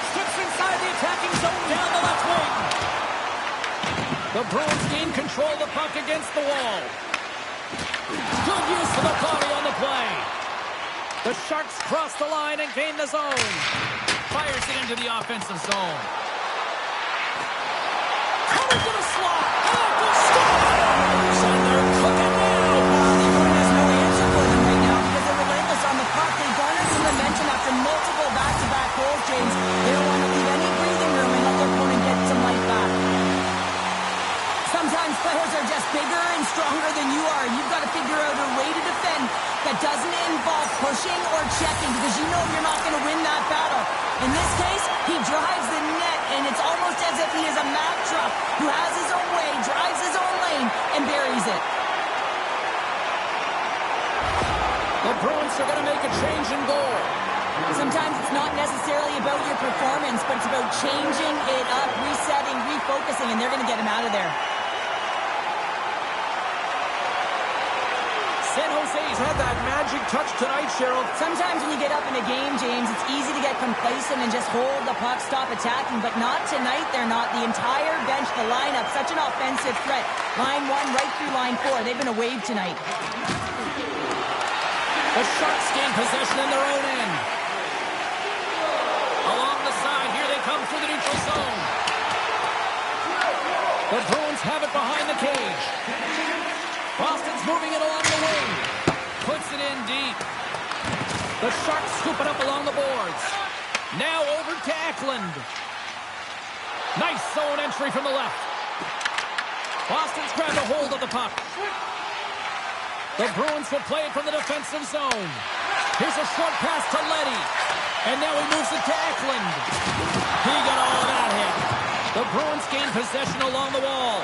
Steps inside the attacking zone down the left wing. The Bruins gain control of the puck against the wall. Good use of the body on the play. The Sharks cross the line and gain the zone. Fires it into the offensive zone. Coming to the slot. And the scores! And they're cooking now. The opponent has no answer for them right now because they're relentless on the puck. They garnered some momentum after multiple back-to-back goals, James. They don't want to leave any breathing room and let their opponent get some life back. Sometimes players are just bigger and stronger than you are. You've got to figure out a way to defend that doesn't involve pushing or checking because you know you're not going to win that battle. In this case, he drives the net, and it's almost as if he is a Mack truck who has his own way, drives his own lane, and buries it. The Bruins are going to make a change in goal. Sometimes it's not necessarily about your performance, but it's about changing it up, resetting, refocusing, and they're going to get him out of there. San Jose's had that magic touch tonight, Cheryl. Sometimes when you get up in a game, James, it's easy to get complacent and just hold the puck, stop attacking, but not tonight. They're not. The entire bench, the lineup, such an offensive threat. Line 1 right through line 4. They've been a wave tonight. The Sharks gain possession in their own end. Along the side, here they come through the neutral zone. The Bruins have it behind the cage. Boston's moving it along the wing. Puts it in deep. The Sharks scoop it up along the boards. Now over to Eklund. Nice zone entry from the left. Boston's grabbed a hold of the puck. The Bruins will play it from the defensive zone. Here's a short pass to Leddy. And now he moves it to Eklund. He got all of that hit. The Bruins gain possession along the wall.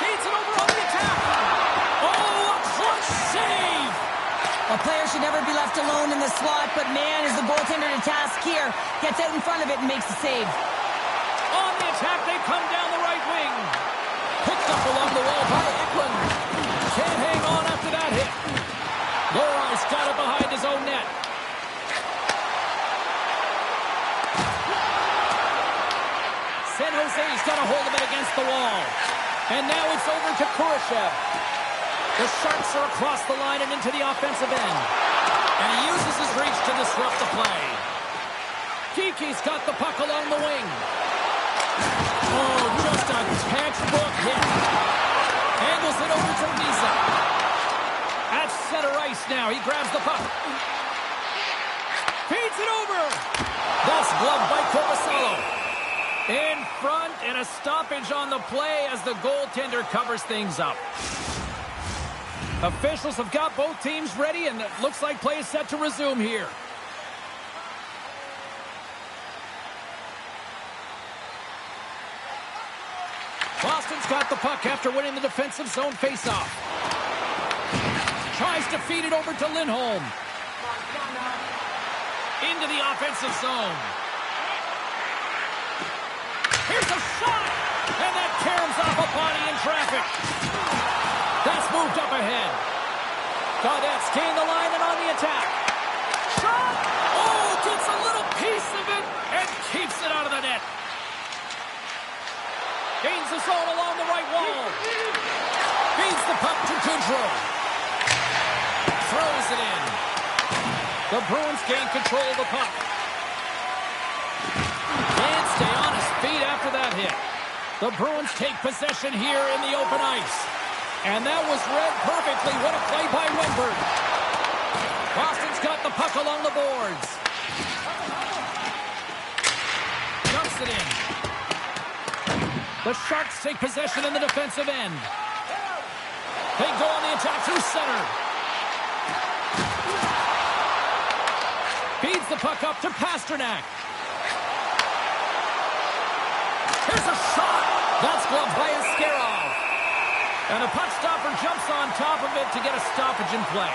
Feeds it over on the attack. Oh, a clutch save. A player should never be left alone in the slot, but man, is the goaltender to task here. Gets out in front of it and makes the save. On the attack, they come down the right wing. Picked up along the wall by Eklund. Can't hang on after that hit. Lohrein's got it behind his own net. San Jose's got a hold of it against the wall. And now it's over to Kurashev. The Sharks are across the line and into the offensive end. And he uses his reach to disrupt the play. Geeky's got the puck along the wing. Oh, just a textbook hit. he grabs the puck. Feeds it over. That's gloved by Korpisalo. In front, and a stoppage on the play as the goaltender covers things up. Officials have got both teams ready, and it looks like play is set to resume here. Boston's got the puck after winning the defensive zone faceoff. Tries to feed it over to Lindholm. Into the offensive zone. Here's a shot! And that caroms off a body in traffic. That's moved up ahead. Gaudette's gained the line and on the attack. Shot! Oh, gets a little piece of it and keeps it out of the net. Gains the zone along the right wall. Feeds the puck to Goodrow. Throws it in. The Bruins gain control of the puck. Can't stay on his feet after that hit. The Bruins take possession here in the open ice. And that was read perfectly. What a play by Wennberg. Boston's got the puck along the boards. Dumps it in. The Sharks take possession in the defensive end. They go on the attack through center. Feeds the puck up to Pasternak. Here's a shot. That's gloved by Askarov. And a puck stopper jumps on top of it to get a stoppage in play.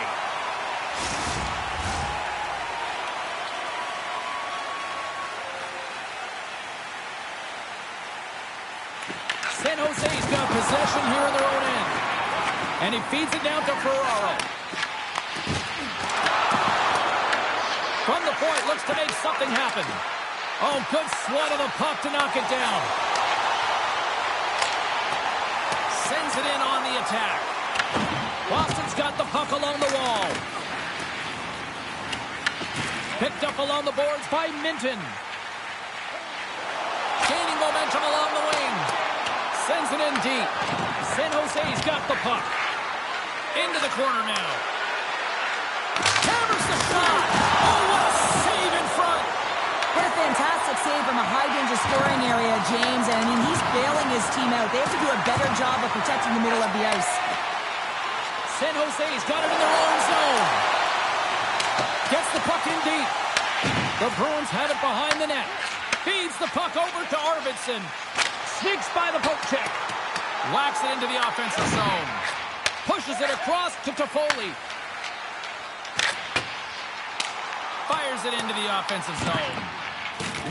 San Jose's got possession here in their own end. And he feeds it down to Ferraro. From the point, looks to make something happen. Oh, good swat of the puck to knock it down. Sends it in on the attack. Boston's got the puck along the wall. Picked up along the boards by Minton. Gaining momentum along the wing. Sends it in deep. San Jose's got the puck. Into the corner now. Hammers the shot. Oh, what a save in front. What a fantastic save from a high-danger scoring area, James. And, I mean, he's bailing his team out. They have to do a better job of protecting the middle of the ice. San Jose's got it in their own zone. Gets the puck in deep. The Bruins have it behind the net. Feeds the puck over to Arvidsson. Sneaks by the poke check. Whacks it into the offensive zone. Pushes it across to Toffoli. Fires it into the offensive zone.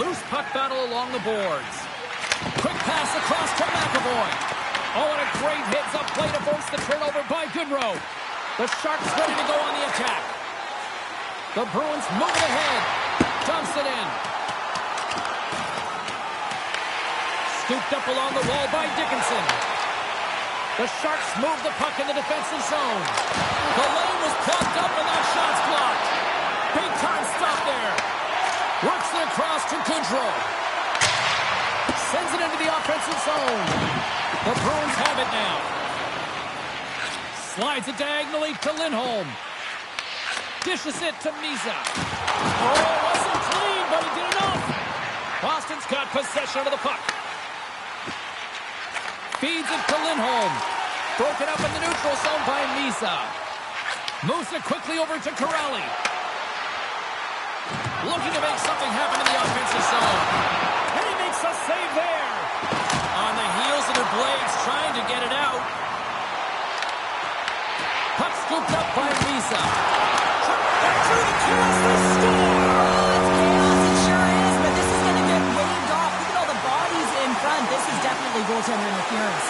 Loose puck battle along the boards. Quick pass across to McAvoy. Oh, and a great heads-up play to force the turnover by Goodrow. The Sharks ready to go on the attack. The Bruins moving ahead. Dumps it in. Scooped up along the wall by Dickinson. The Sharks move the puck in the defensive zone. The lane was plugged up and that shot's blocked. Big time stop there. Works it across to Goodrow. Sends it into the offensive zone. The Bruins have it now. Slides it diagonally to Lindholm. Dishes it to Misa. Oh, it wasn't clean, but he did enough. Boston's got possession of the puck. Feeds it to Lindholm. Broken up in the neutral zone by Misa. Moves it quickly over to Corrali. Looking to make something happen in the offensive zone. And he makes a save there. On the heels of the Blades, trying to get it out. Puck scooped up by Misa. And through the chest, they score! It's chaos, it sure is, but this is going to get waved off. Look at all the bodies in front. This is definitely goaltender interference.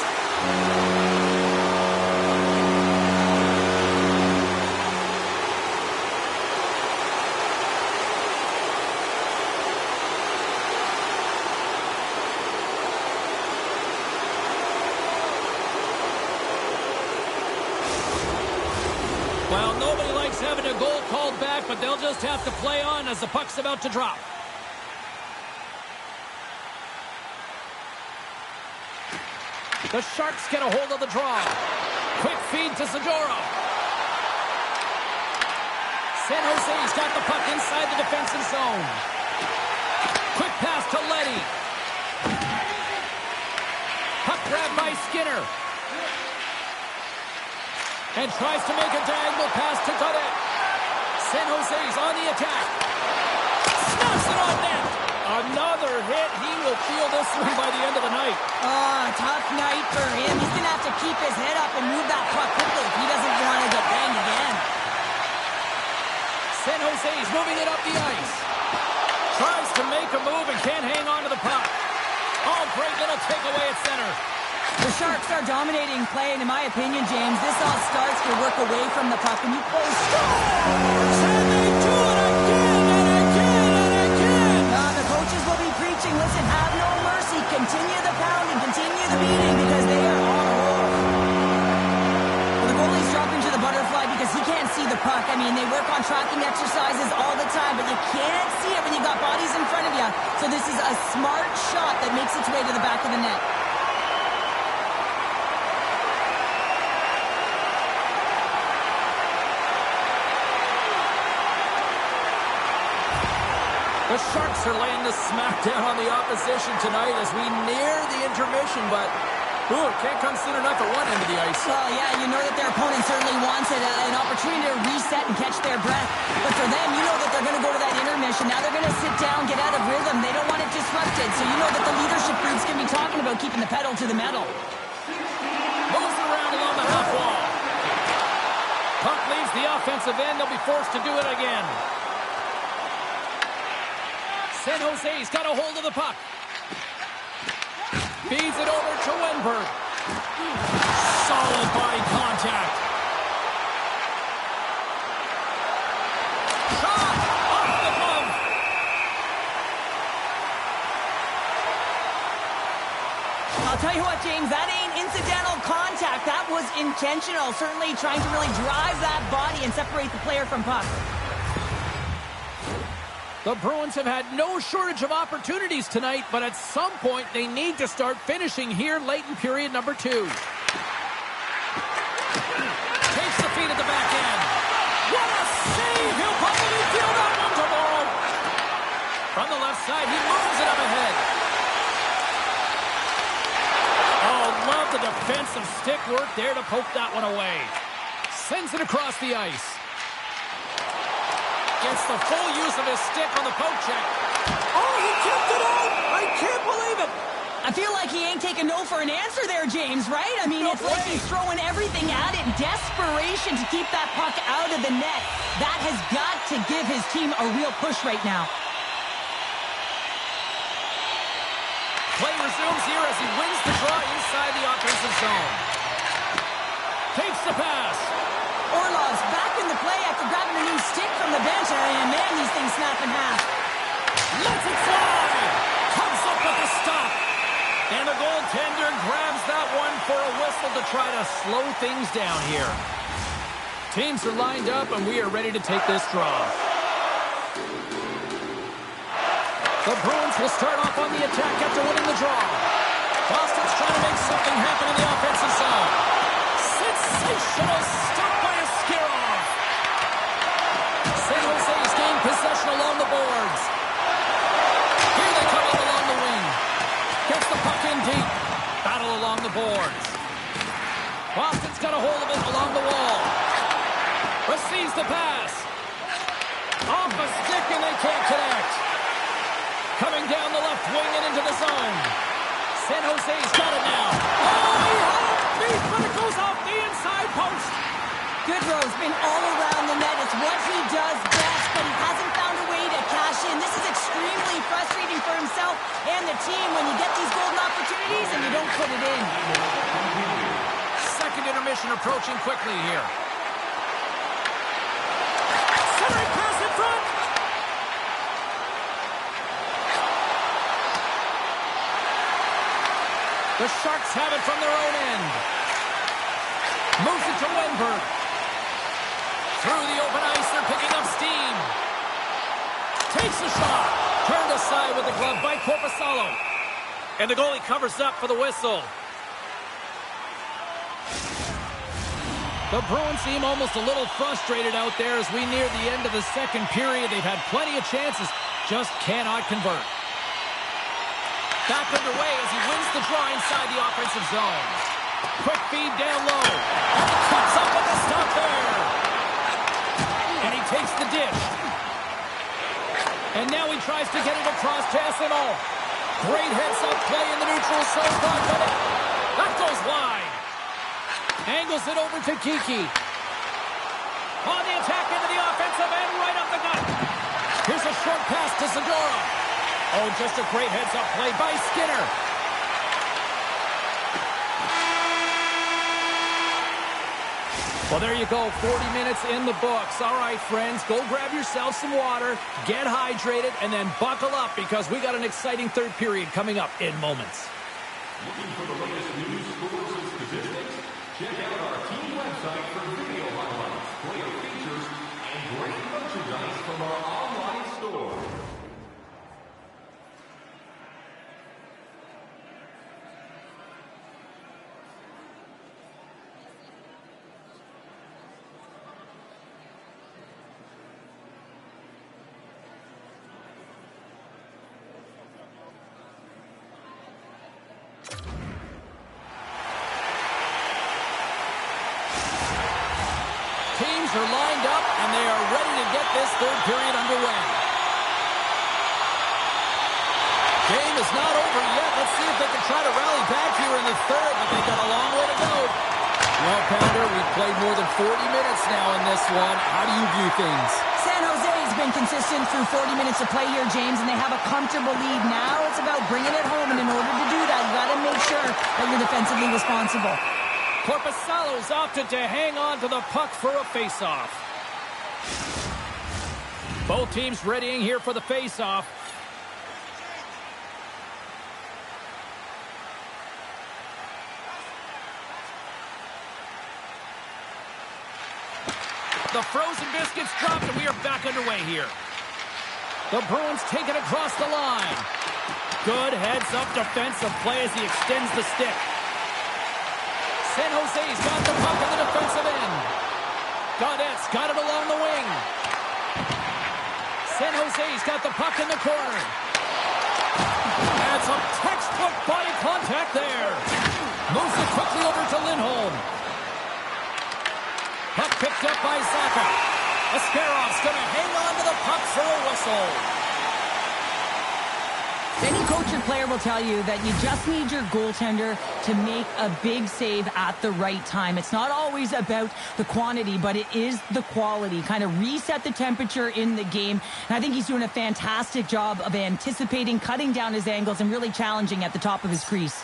Well, nobody likes having a goal called back, but they'll just have to play on as the puck's about to drop. The Sharks get a hold of the draw. Quick feed to Zadorov. San Jose's got the puck inside the defensive zone. Quick pass to Leddy. Puck grab by Skinner. And tries to make a diagonal pass to Godet. San Jose's on the attack. Snaps it on net. Another hit. He will feel this one by the end of the night. Tough night for him. He's going to have to keep his head up and move that puck quickly if he doesn't want to get banged again. San Jose's moving it up the ice. Tries to make a move and can't hang on to the puck. Oh, great little takeaway at center. The Sharks are dominating play, and in my opinion, James, this all starts to work away from the puck, and you play scores! And they do it again and again and again! The coaches will be preaching, listen, have no mercy, continue the pounding, continue the beating, because they are on a roll. Well, the goalie's dropping to the butterfly because he can't see the puck. I mean, they work on tracking exercises all the time, but you can't see it when you got bodies in front of you. So this is a smart shot that makes its way to the back of the net. The Sharks are laying the smackdown on the opposition tonight as we near the intermission, but can't come soon enough at one end of the ice. Well, yeah, you know that their opponent certainly wants an opportunity to reset and catch their breath. But for them, you know that they're going to go to that intermission. Now they're going to sit down, get out of rhythm. They don't want it disrupted. So you know that the leadership group's going to be talking about keeping the pedal to the metal. Moves it around along the half wall. Puck leaves the offensive end. They'll be forced to do it again. San Jose's got a hold of the puck. Feeds it over to Wenberg. Solid body contact. Shot off the glove. I'll tell you what, James, that ain't incidental contact. That was intentional. Certainly trying to really drive that body and separate the player from puck. The Bruins have had no shortage of opportunities tonight, but at some point they need to start finishing here late in period number 2. Takes the feed at the back end. What a save! He'll probably feel that one tomorrow. From the left side, he moves it up ahead. Oh, love the defensive stick work there to poke that one away. Sends it across the ice. Gets the full use of his stick on the poke check. Oh, he kept it out! I can't believe it! I feel like he ain't taking no for an answer there, James, right? I mean, it's like he's throwing everything at it. Desperation to keep that puck out of the net. That has got to give his team a real push right now. Play resumes here as he wins the draw inside the offensive zone. Takes the pass. Orlov's back in the play after grabbing a new stick from the bench, and man, these things snap in half. Lets it fly! Comes up with a stop. And the goaltender grabs that one for a whistle to try to slow things down here. Teams are lined up, and we are ready to take this draw. The Bruins will start off on the attack after winning the draw. Boston's trying to make something happen in the offensive zone. Sensational stop by Askarov. San Jose's gained possession along the boards. Here they come up along the wing. Gets the puck in deep. Battle along the boards. Boston's got a hold of it along the wall. Receives the pass. Off a stick and they can't connect. Coming down the left wing and into the zone. San Jose's got it now. Oh, he had it beat, but it goes off the inside post. Goodrow's been all around the net. It's what he does best, but he hasn't found a way to cash in. This is extremely frustrating for himself and the team when you get these golden opportunities and you don't put it in. Second intermission approaching quickly here. Centering pass in front. The Sharks have it from their own end. Moves it to Wenberg. Through the open ice, they're picking up steam. Takes a shot. Turned aside with the glove by Korpisalo. And the goalie covers up for the whistle. The Bruins seem almost a little frustrated out there as we near the end of the second period. They've had plenty of chances, just cannot convert. Back underway as he wins the draw inside the offensive zone. Quick feed down low. And he cuts up with the stop there. And he takes the dish. And now he tries to get it across to SNO. Great heads-up play in the neutral zone. That goes wide. Angles it over to Kiki. On the attack into the offensive end, right up the gut. Here's a short pass to Zadora. Oh, just a great heads-up play by Skinner. Well, there you go. 40 minutes in the books. All right, friends, go grab yourself some water, get hydrated, and then buckle up because we got an exciting third period coming up in moments. Looking for the latest news, scores, and statistics? Check out our team website for video highlights, player features, and great merchandise from our online store. Teams are lined up, and they are ready to get this third period underway. Game is not over yet. Let's see if they can try to rally back here in the third, but they've got a long way to go. Well, Pounder, we've played more than 40 minutes now in this one. How do you view things? San Jose has been consistent through 40 minutes of play here, James, and they have a comfortable lead. Now it's about bringing it home, and in order to do that, you got to make sure that you're defensively responsible. Korpisalo's opted to hang on to the puck for a faceoff. Both teams readying here for the faceoff. The frozen biscuits dropped, and we are back underway here. The Bruins take it across the line. Good heads-up defensive play as he extends the stick. San Jose's got the puck in the defensive end. Gaudette's got it along the wing. San Jose's got the puck in the corner. And some textbook body contact there. Moves it quickly over to Lindholm. Puck picked up by Zaka. Ascarov's going to hang on to the puck for a whistle. Any coach or player will tell you that you just need your goaltender to make a big save at the right time. It's not always about the quantity, but it is the quality. Kind of reset the temperature in the game. And I think he's doing a fantastic job of anticipating, cutting down his angles, and really challenging at the top of his crease.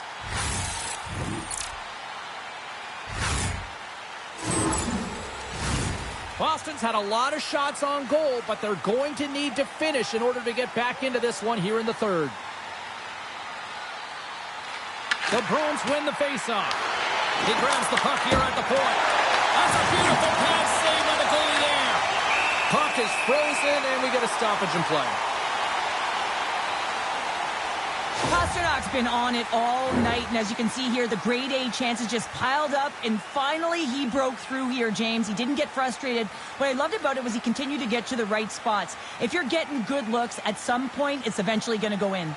Boston's had a lot of shots on goal, but they're going to need to finish in order to get back into this one here in the third. The Bruins win the faceoff. He grabs the puck here at the point. That's a beautiful pass save by the goalie there. Puck is frozen, and we get a stoppage in play. Pasternak's been on it all night, and as you can see here, the grade A chances just piled up, and finally he broke through here, James. He didn't get frustrated. What I loved about it was he continued to get to the right spots. If you're getting good looks, at some point, it's eventually going to go in.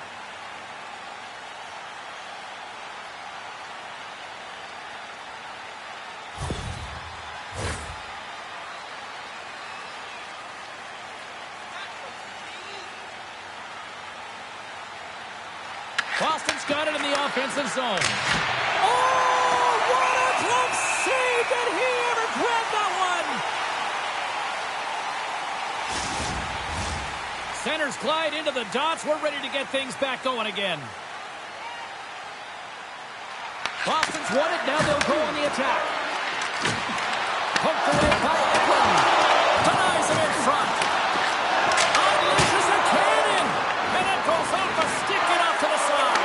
Boston's got it in the offensive zone. Oh, what a glove save! Did he ever grab that one? Centers glide into the dots. We're ready to get things back going again. Boston's won it. Now they'll go on the attack. Poked away by Eklund. Denies him in front. Unleashes a cannon. And it goes off a stick and off to the side.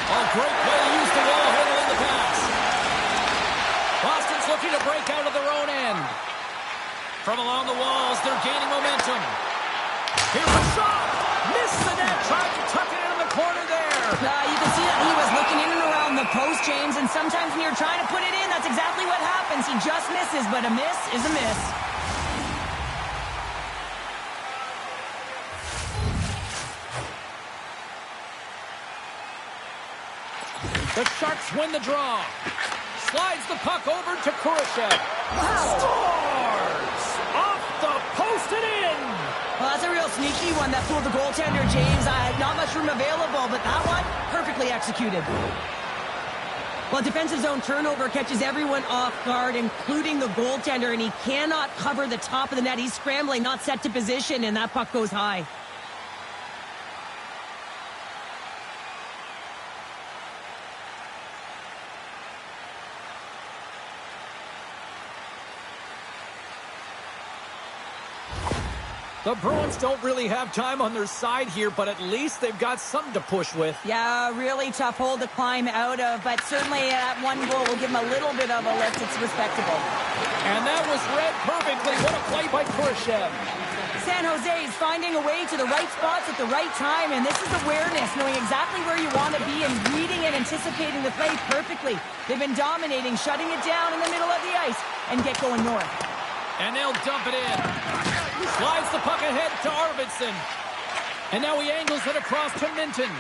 Oh, great play. Used the wall handle in the pass. Boston's looking to break out of their own end. From along the walls, they're gaining momentum. Here's a shot. Missed the net. Tried to tuck it in the corner there. You can see that he was looking in and around the post, James, and sometimes when you're trying to put it in, that's exactly what happens. He just misses, but a miss is a miss. The Sharks win the draw. Slides the puck over to Kurashev. Wow. Scores! Off the post and in! Well, that's a real sneaky one that fooled the goaltender, James. Not much room available, but that one, perfectly executed. Well, defensive zone turnover catches everyone off guard, including the goaltender, and he cannot cover the top of the net. He's scrambling, not set to position, and that puck goes high. The Bruins don't really have time on their side here, but at least they've got something to push with. Yeah, really tough hole to climb out of, but certainly that one goal will give him a little bit of a lift. It's respectable. And that was read perfectly. What a play by Kurashev. San Jose is finding a way to the right spots at the right time, and this is awareness, knowing exactly where you want to be and reading and anticipating the play perfectly. They've been dominating, shutting it down in the middle of the ice, and get going north. And they'll dump it in. Slides the puck ahead to Arvidsson. And now he angles it across to Minton.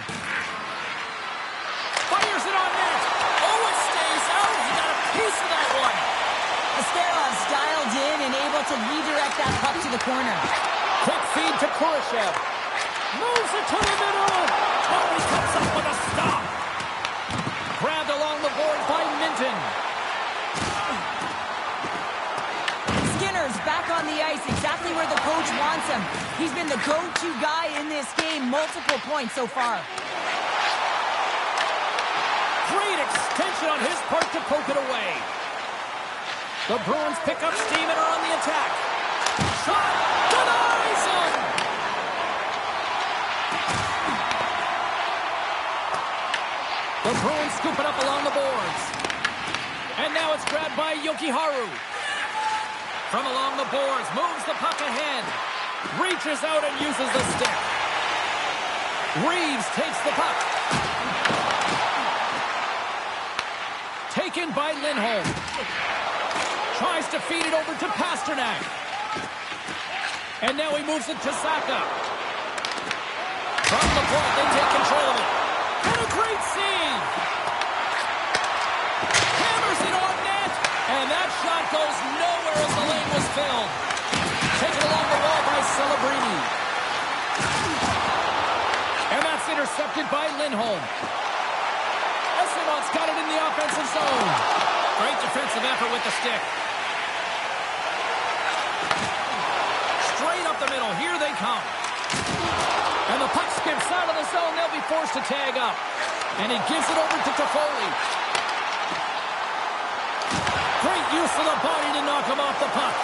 Fires it on net. Oh, it stays out. He got a piece of that one. Asterov's dialed in and able to redirect that puck to the corner. Quick feed to Kurashev. Moves it to the middle. Oh, he comes up with a stop. Grabbed along the board by Minton. Back on the ice, exactly where the coach wants him. He's been the go-to guy in this game, multiple points so far. Great extension on his part to poke it away. The Bruins pick up steam and are on the attack. Shot! Denies him! The Bruins scoop it up along the boards. And now it's grabbed by Jokiharju. From along the boards, moves the puck ahead. Reaches out and uses the stick. Reeves takes the puck. Taken by Lindholm. Tries to feed it over to Pasternak. And now he moves it to Saka. From the point, they take control of it. What a great save! Hammers it on net. And that shot goes nowhere as the lane was filled. Taken along the wall by Celebrini. And that's intercepted by Lindholm. Esteban's got it in the offensive zone. Great defensive effort with the stick. Straight up the middle. Here they come. And the puck skips out of the zone. They'll be forced to tag up. And he gives it over to Toffoli. Great use of the body to knock him off the puck.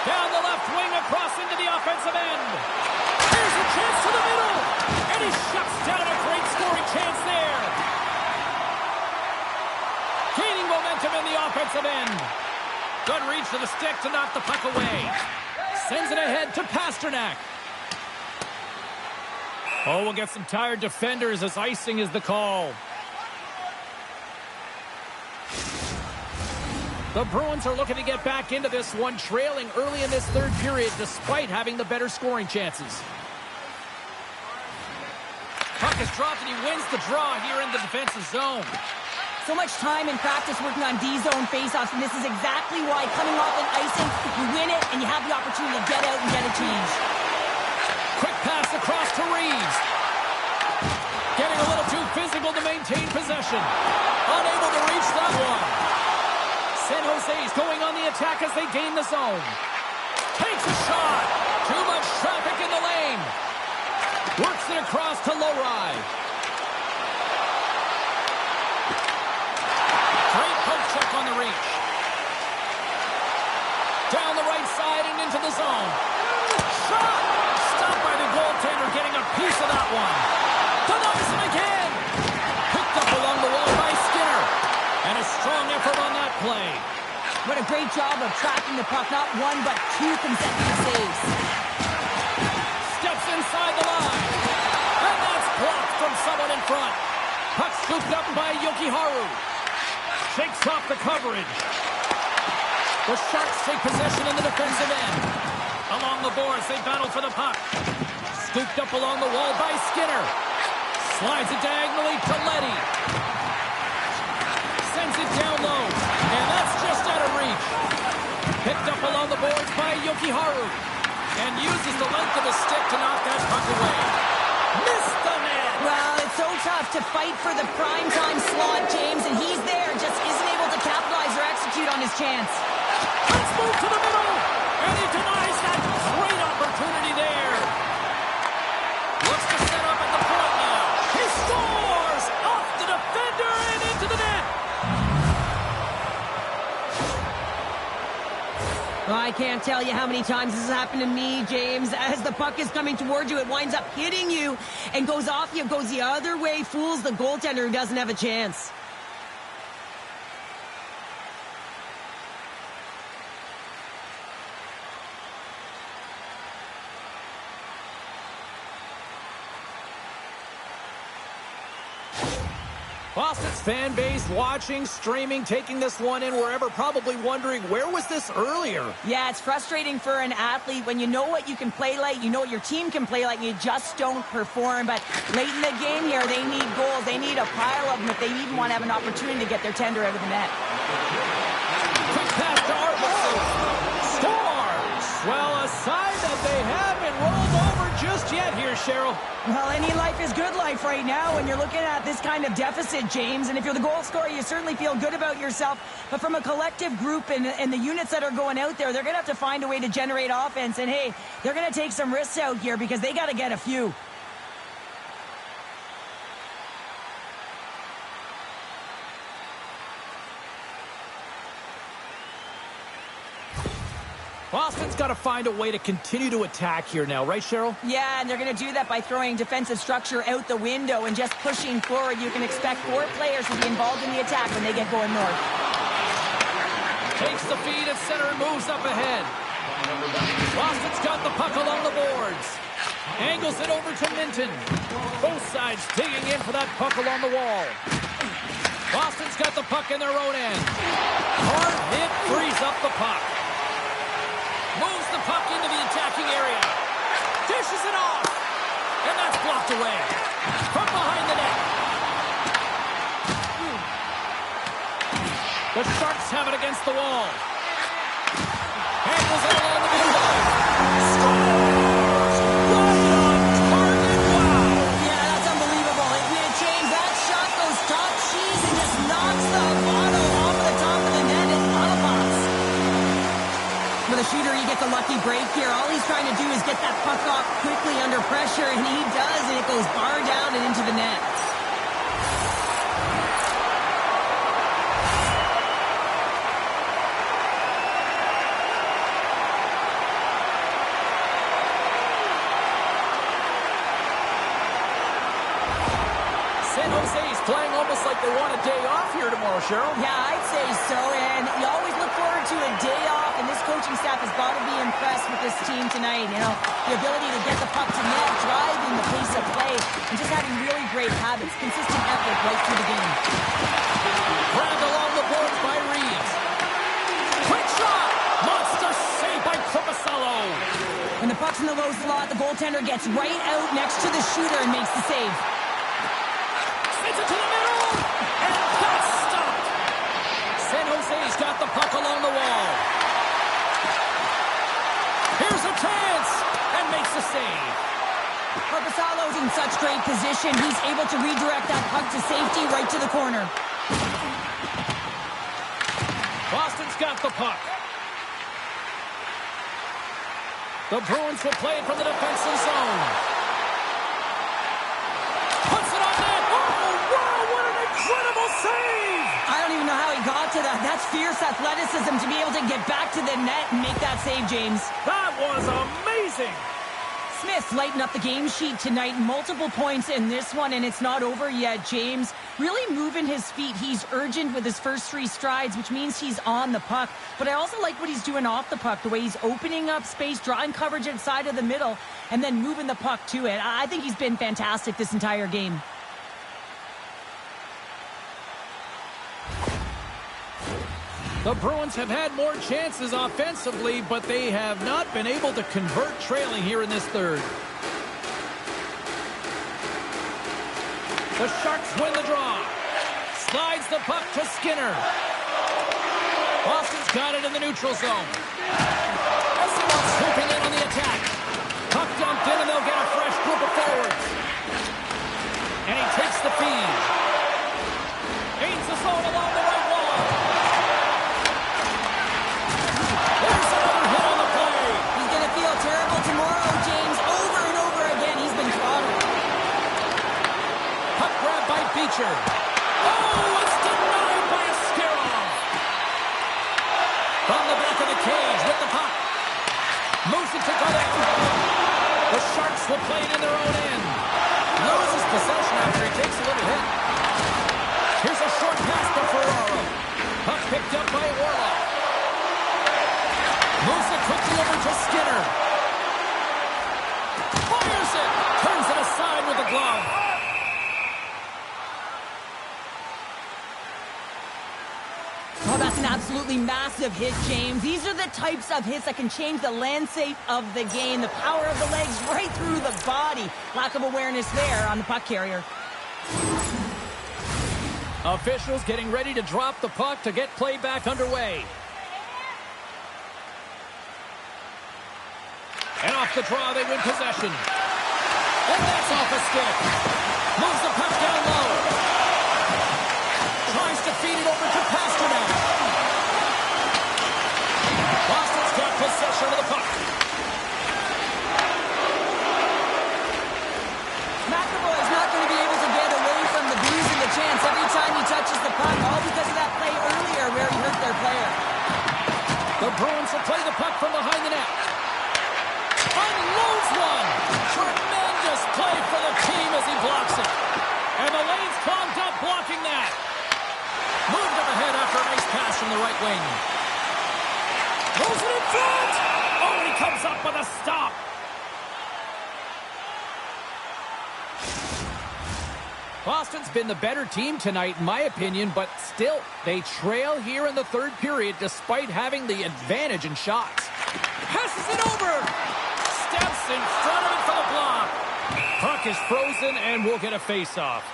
Down the left wing, across into the offensive end. Here's a chance to the middle. And he shuts down a great scoring chance there. Gaining momentum in the offensive end. Good reach to the stick to knock the puck away. Sends it ahead to Pasternak. Oh, we'll get some tired defenders as icing is the call. The Bruins are looking to get back into this one, trailing early in this third period despite having the better scoring chances. Puck is dropped and he wins the draw here in the defensive zone. So much time in practice working on D-zone faceoffs, and this is exactly why coming off an icing, you win it and you have the opportunity to get out and get a change. Quick pass across to Reeves. Getting a little too physical to maintain possession. Unable to reach that one. San Jose's going on the attack as they gain the zone. Takes a shot. Too much traffic in the lane. Works it across to Lowry. Great poke check on the reach. Down the right side and into the zone. Shot! Stopped by the goaltender, getting a piece of that one. Denies him again. Picked up along the wall by Skinner. And a strong effort on that play. What a great job of tracking the puck. Not one, but two consecutive saves. Steps inside the line. And that's blocked from someone in front. Puck Scooped up by Yokiharu. Shakes off the coverage. The Sharks take possession in the defensive end. Along the boards, they battle for the puck. Scooped up along the wall by Skinner. Slides it diagonally to Leddy. Sends it down low. And that's just out of reach. Picked up along the boards by Yokiharu. And uses the length of his stick to knock that puck away. Missed the net. Well, it's so tough to fight for the primetime slot, James, and he's there, just isn't able to capitalize or execute on his chance. Let's move to the middle. And he denies that great opportunity there. Looks to set up at the point now. He scores! Off the defender and into the net. Well, I can't tell you how many times this has happened to me, James. As the puck is coming towards you, it winds up hitting you and goes off you, goes the other way, fools the goaltender who doesn't have a chance. Boston's fan base watching, streaming, taking this one in wherever, probably wondering, where was this earlier? Yeah, it's frustrating for an athlete when you know what you can play like, you know what your team can play like, and you just don't perform. But late in the game here, they need goals. They need a pile of them if they even want to have an opportunity to get their tender out of the net. Quick pass to Arvidsson. Scores! Well, a sign that they haven't rolled over just yet here, Cheryl. Well, any life is good life right now when you're looking at this kind of deficit, James. And if you're the goal scorer, you certainly feel good about yourself. But from a collective group and the units that are going out there, they're going to have to find a way to generate offense. And, hey, they're going to take some risks out here because they got to get a few. Boston's got to find a way to continue to attack here now, right, Cheryl? Yeah, and they're going to do that by throwing defensive structure out the window and just pushing forward. You can expect 4 players to be involved in the attack when they get going north. Takes the feed at center and moves up ahead. Boston's got the puck along the boards. Angles it over to Minton. Both sides digging in for that puck along the wall. Boston's got the puck in their own end. Hard hit frees up the puck. Moves the puck into the attacking area. Dishes it off. And that's blocked away. From behind the net. The Sharks have it against the wall. Handles it along the middle. Scores! Right on target. Wow. Yeah, that's unbelievable. James, that shot goes top cheese and just knocks the bottle off the top of the net and out of box. For the shooter, he gets a lucky break here. All he's trying to do is get that puck off quickly under pressure, and he does, and it goes bar down and into the net. San Jose's playing almost like they want a day off here tomorrow, Cheryl. Yeah, I'd say so, and you always look forward to a day off, and this coaching staff has got to be impressed with this team tonight. You know, the ability to get the puck to net, driving the pace of play, and just having really great habits, consistent effort right through the game. Grabbed along the boards by Reeves. Quick shot! Monster save by Korpisalo. When the puck's in the low slot, the goaltender gets right out next to the shooter and makes the save. Sends it to the middle, and that's stopped. San Jose's got the puck along the wall. Here's a chance, and makes the save. Korpisalo's in such great position. He's able to redirect that puck to safety right to the corner. Boston's got the puck. The Bruins will play it from the defensive zone. Puts it on net. Oh, wow, what an incredible save! I don't even know how he got to that. That's fierce athleticism to be able to get back to the net and make that save, James. That was amazing! Smith lighting up the game sheet tonight. Multiple points in this one, and it's not over yet, James. Really moving his feet. He's urgent with his first 3 strides, which means he's on the puck. But I also like what he's doing off the puck, the way he's opening up space, drawing coverage inside of the middle, and then moving the puck to it. I think he's been fantastic this entire game. The Bruins have had more chances offensively, but they have not been able to convert trailing here in this third. The Sharks win the draw. Slides the puck to Skinner. Boston's got it in the neutral zone. Swooping in on the attack. Puck dumped in, and they'll get a fresh group of forwards. And he takes the feed. Aids the zone along the right wall. There's another hit on the play. He's going to feel terrible tomorrow, James. Over and over again, he's been throttled. Puck grab by Beecher. Oh, it's denied by a Skirov. From the back of the cage with the puck. Moves it to Godet. The Sharks will play it in their own end. Loses possession after he takes a little hit. Here's a short pass to Ferraro. Puck picked up by Orlov. Moves it quickly over to Skinner. Fires it. Turns it aside with a glove. Oh, that's an absolutely massive hit, James. These are the types of hits that can change the landscape of the game. The power of the legs right through the body. Lack of awareness there on the puck carrier. Officials getting ready to drop the puck to get play back underway. And off the draw, they win possession. And that's off a stick. Moves the puck down low. Tries to feed it over to Pasternak. Boston's got possession of the puck. McAvoy's not going to be able to get away from the Blues and the chance every time he touches the puck, all because of that play earlier where he hurt their player. The Bruins will play the puck from behind the net. Unloads one. Tremendous play for the team as he blocks it. And the lane's clogged up blocking that. Moved up ahead after a nice pass from the right wing. Moves it in front. Oh, and he comes up with a stop. Boston's been the better team tonight, in my opinion, but still, they trail here in the third period despite having the advantage in shots. Passes it over. Steps in front of it for the block. Puck is frozen, and we'll get a face-off.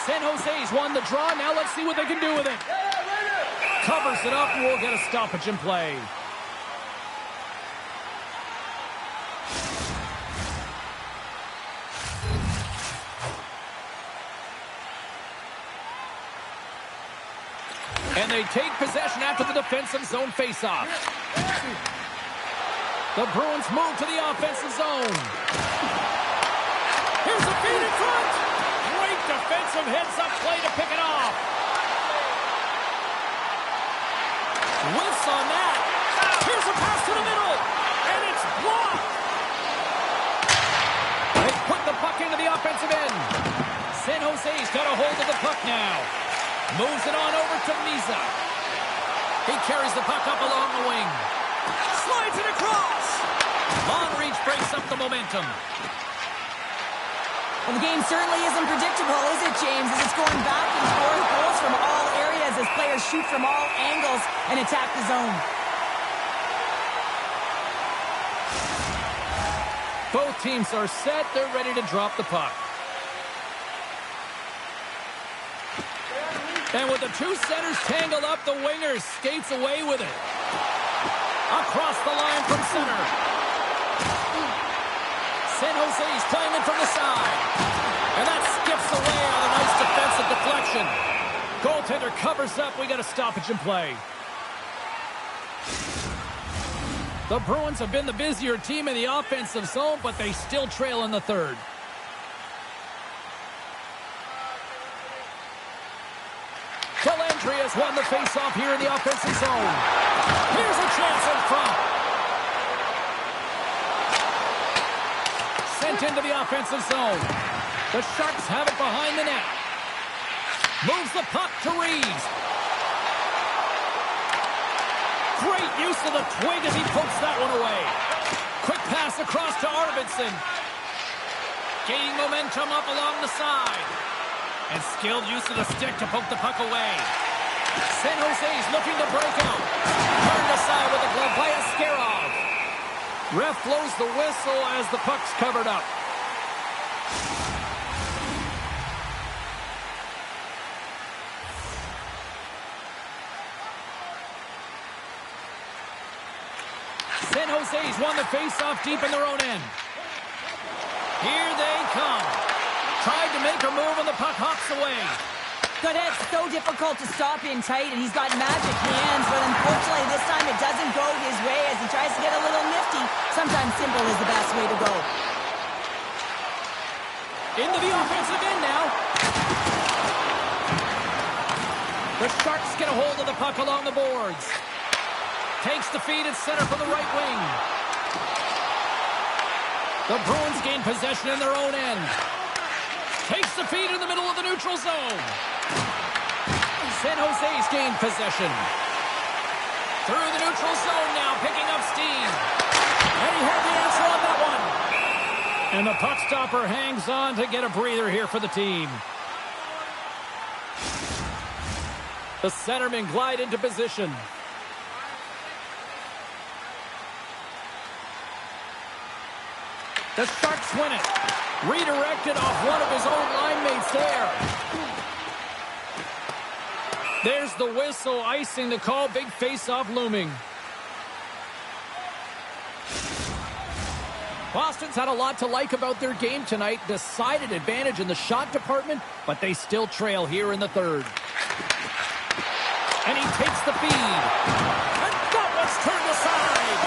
San Jose's won the draw. Now let's see what they can do with it. Covers it up, and we'll get a stoppage in play. And they take possession after the defensive zone faceoff. The Bruins move to the offensive zone. Here's a feed in front. Great defensive heads-up play to pick it off. Whiffs on that. Here's a pass to the middle. And it's blocked. They put the puck into the offensive end. San Jose's got a hold of the puck now. Moves it on over to Misa. He carries the puck up along the wing. Slides it across. Long reach breaks up the momentum. Well, the game certainly isn't predictable, is it, James? As it's going back and forth, goals from all areas as players shoot from all angles and attack the zone. Both teams are set. They're ready to drop the puck. And with the two centers tangled up, the winger skates away with it. Across the line from center. San Jose's playing it from the side. And that skips away on a nice defensive deflection. Goaltender covers up. We got a stoppage in play. The Bruins have been the busier team in the offensive zone, but they still trail in the third. Dellandry has won the faceoff here in the offensive zone. Here's a chance in front. Sent into the offensive zone. The Sharks have it behind the net. Moves the puck to Reeves. Great use of the twig as he pokes that one away. Quick pass across to Arvidsson. Gaining momentum up along the side. And skilled use of the stick to poke the puck away. San Jose's looking to break out. Turned aside with a glove by Askarov. Ref blows the whistle as the puck's covered up. San Jose's won the face-off deep in their own end. Here they come. Tried to make a move and the puck hops away. Godet's so difficult to stop in tight, and he's got magic hands, but unfortunately this time it doesn't go his way as he tries to get a little nifty. Sometimes simple is the best way to go. Into the offensive end now. The Sharks get a hold of the puck along the boards. Takes the feed at center from the right wing. The Bruins gain possession in their own end. Takes the feed in the middle of the neutral zone. San Jose's gained possession. Through the neutral zone now, picking up steam. And he had the answer on that one. And the puck stopper hangs on to get a breather here for the team. The centermen glide into position. The Sharks win it. Redirected off one of his own line mates there. There's the whistle, icing the call. Big face-off looming. Boston's had a lot to like about their game tonight. Decided advantage in the shot department, but they still trail here in the third. And he takes the feed. And that one's turned aside.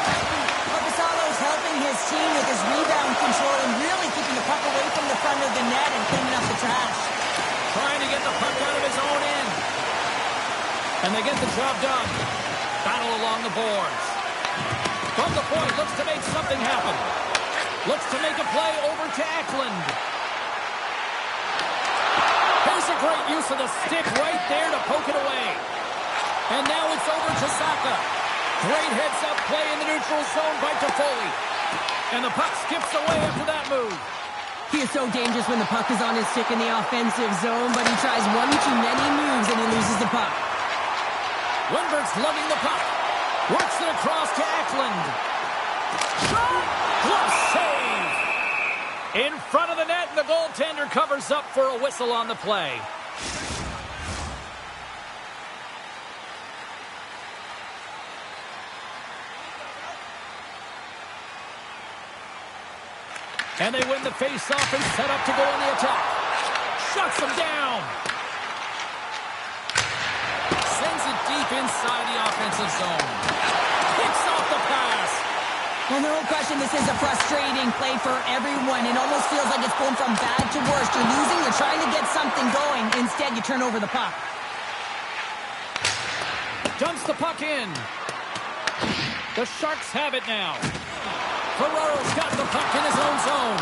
Marcusalo's helping his team with his rebound control and really keeping the puck away from the front of the net and cleaning up the trash. Trying to get the puck out of his own end. And they get the job done. Battle along the boards. From the point, looks to make something happen. Looks to make a play over to Eklund. Here's a great use of the stick right there to poke it away. And now it's over to Saka. Great heads-up play in the neutral zone by Toffoli. And the puck skips away after that move. He is so dangerous when the puck is on his stick in the offensive zone, but he tries one too many moves and he loses the puck. Lindbergh's lugging the puck. Works it across to Eklund. Shot! Glove save! In front of the net, and the goaltender covers up for a whistle on the play. And they win the face-off and set up to go on the attack. Shuts them down. Sends it deep inside the offensive zone. Picks off the pass. Well, no question, this is a frustrating play for everyone. It almost feels like it's going from bad to worse. You're losing, you're trying to get something going. Instead, you turn over the puck. Dumps the puck in. The Sharks have it now. Ferraro's got the puck in his own zone.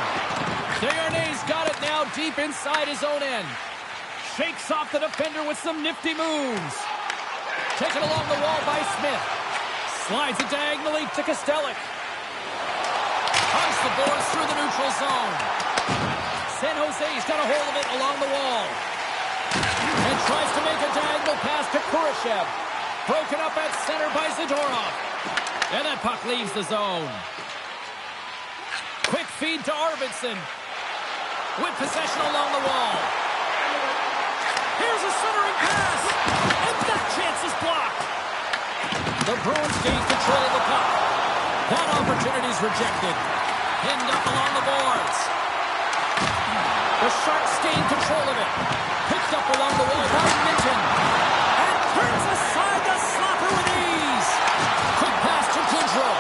Desharnais got it now deep inside his own end. Shakes off the defender with some nifty moves. Taken along the wall by Smith. Slides it diagonally to Kostelic. Hunts the boards through the neutral zone. San Jose's got a hold of it along the wall. And tries to make a diagonal pass to Kurashev. Broken up at center by Zadorov. And that puck leaves the zone. Quick feed to Arvidsson. With possession along the wall. Here's a centering pass. And that chance is blocked. The Bruins gain control of the puck. That opportunity is rejected. Pinned up along the boards. The Sharks gain control of it. Picked up along the wall by Minton. And turns aside the slapper with ease. Quick pass to Kudrow.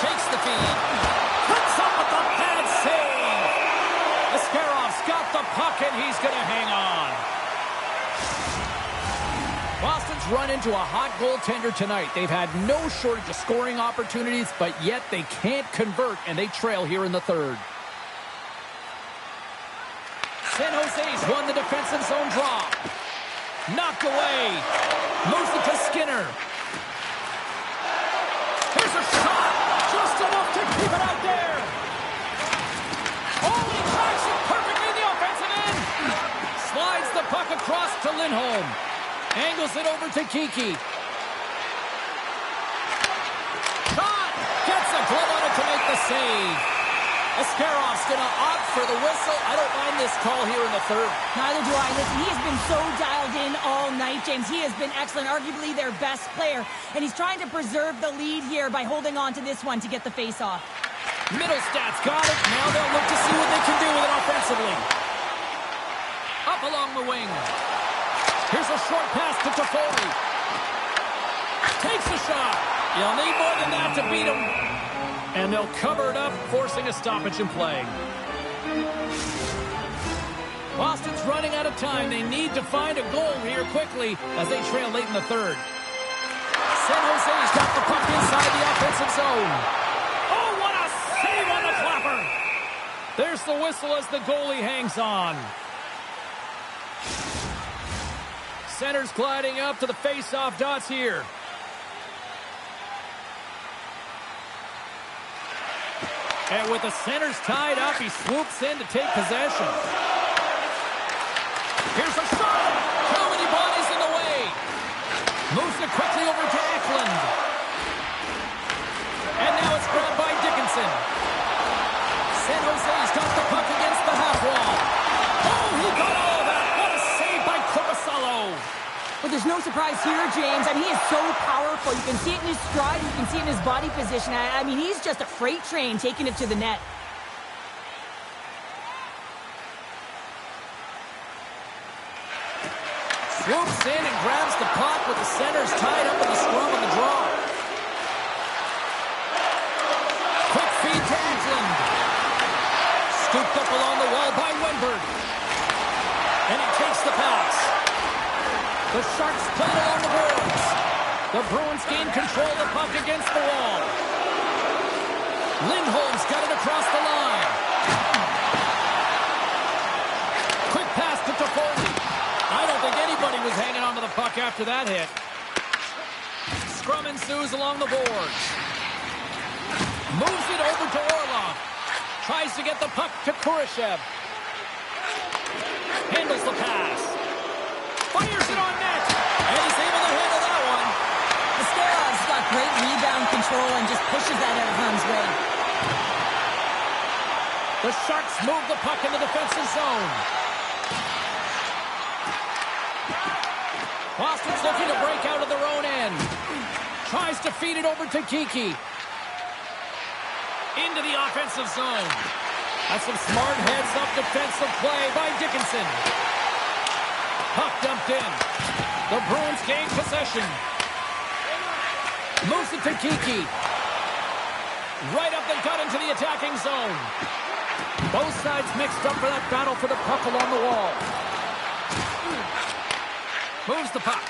Takes the feed. Puts up with the bad save. Askarov's got the puck and he's going to hang on. Boston's run into a hot goaltender tonight. They've had no shortage of scoring opportunities, but yet they can't convert, and they trail here in the third. San Jose's won the defensive zone draw. Knocked away. Moves it to Skinner. Lindholm angles it over to Kiki. Shot! Gets a glove on it to make the save. Ascarov's going to opt for the whistle. I don't mind this call here in the third. Neither do I. Listen, he has been so dialed in all night, James. He has been excellent, arguably their best player. And he's trying to preserve the lead here by holding on to this one to get the face-off. Middlestad's got it. Now they'll look to see what they can do with it offensively. Up along the wing. Here's a short pass to Toffoli. Takes a shot. You'll need more than that to beat him. And they'll cover it up, forcing a stoppage in play. Boston's running out of time. They need to find a goal here quickly as they trail late in the third. San Jose's got the puck inside the offensive zone. Oh, what a save on the clapper! There's the whistle as the goalie hangs on. Center's gliding up to the face-off dots here. And with the centers tied up, he swoops in to take possession. Here's a shot! Too many bodies in the way. Moves it quickly over to Eklund. And now it's grabbed by Dickinson. San Jose's got the puck against the half wall. Oh, he got all of that! What a save by Korpisalo! But there's no surprise here, James. I mean, he is so powerful. You can see it in his stride. You can see it in his body position. I mean, he's just a freight train taking it to the net. Swoops in and grabs the puck with the centers tied up in the scrum on the draw. Quick feed to Eklund. Scooped up along the wall by Wenberg. And he takes the pass. The Sharks play it along the boards. The Bruins gain control of the puck against the wall. Lindholm's got it across the line. Quick pass to Toffoli. I don't think anybody was hanging on to the puck after that hit. Scrum ensues along the boards. Moves it over to Orlov. Tries to get the puck to Kurashev. Handles the pass. Fires it on net. And he's able to handle that one. Ascarov's got great rebound control and just pushes that out of harm's way. The Sharks move the puck in the defensive zone. Boston's looking to break out of their own end. Tries to feed it over to Kiki. Into the offensive zone. That's some smart heads-up defensive play by Dickinson. Puck dumped in. The Bruins gain possession. Moves it to Kiki. Right up the gut into the attacking zone. Both sides mixed up for that battle for the puck along the wall. Moves the puck.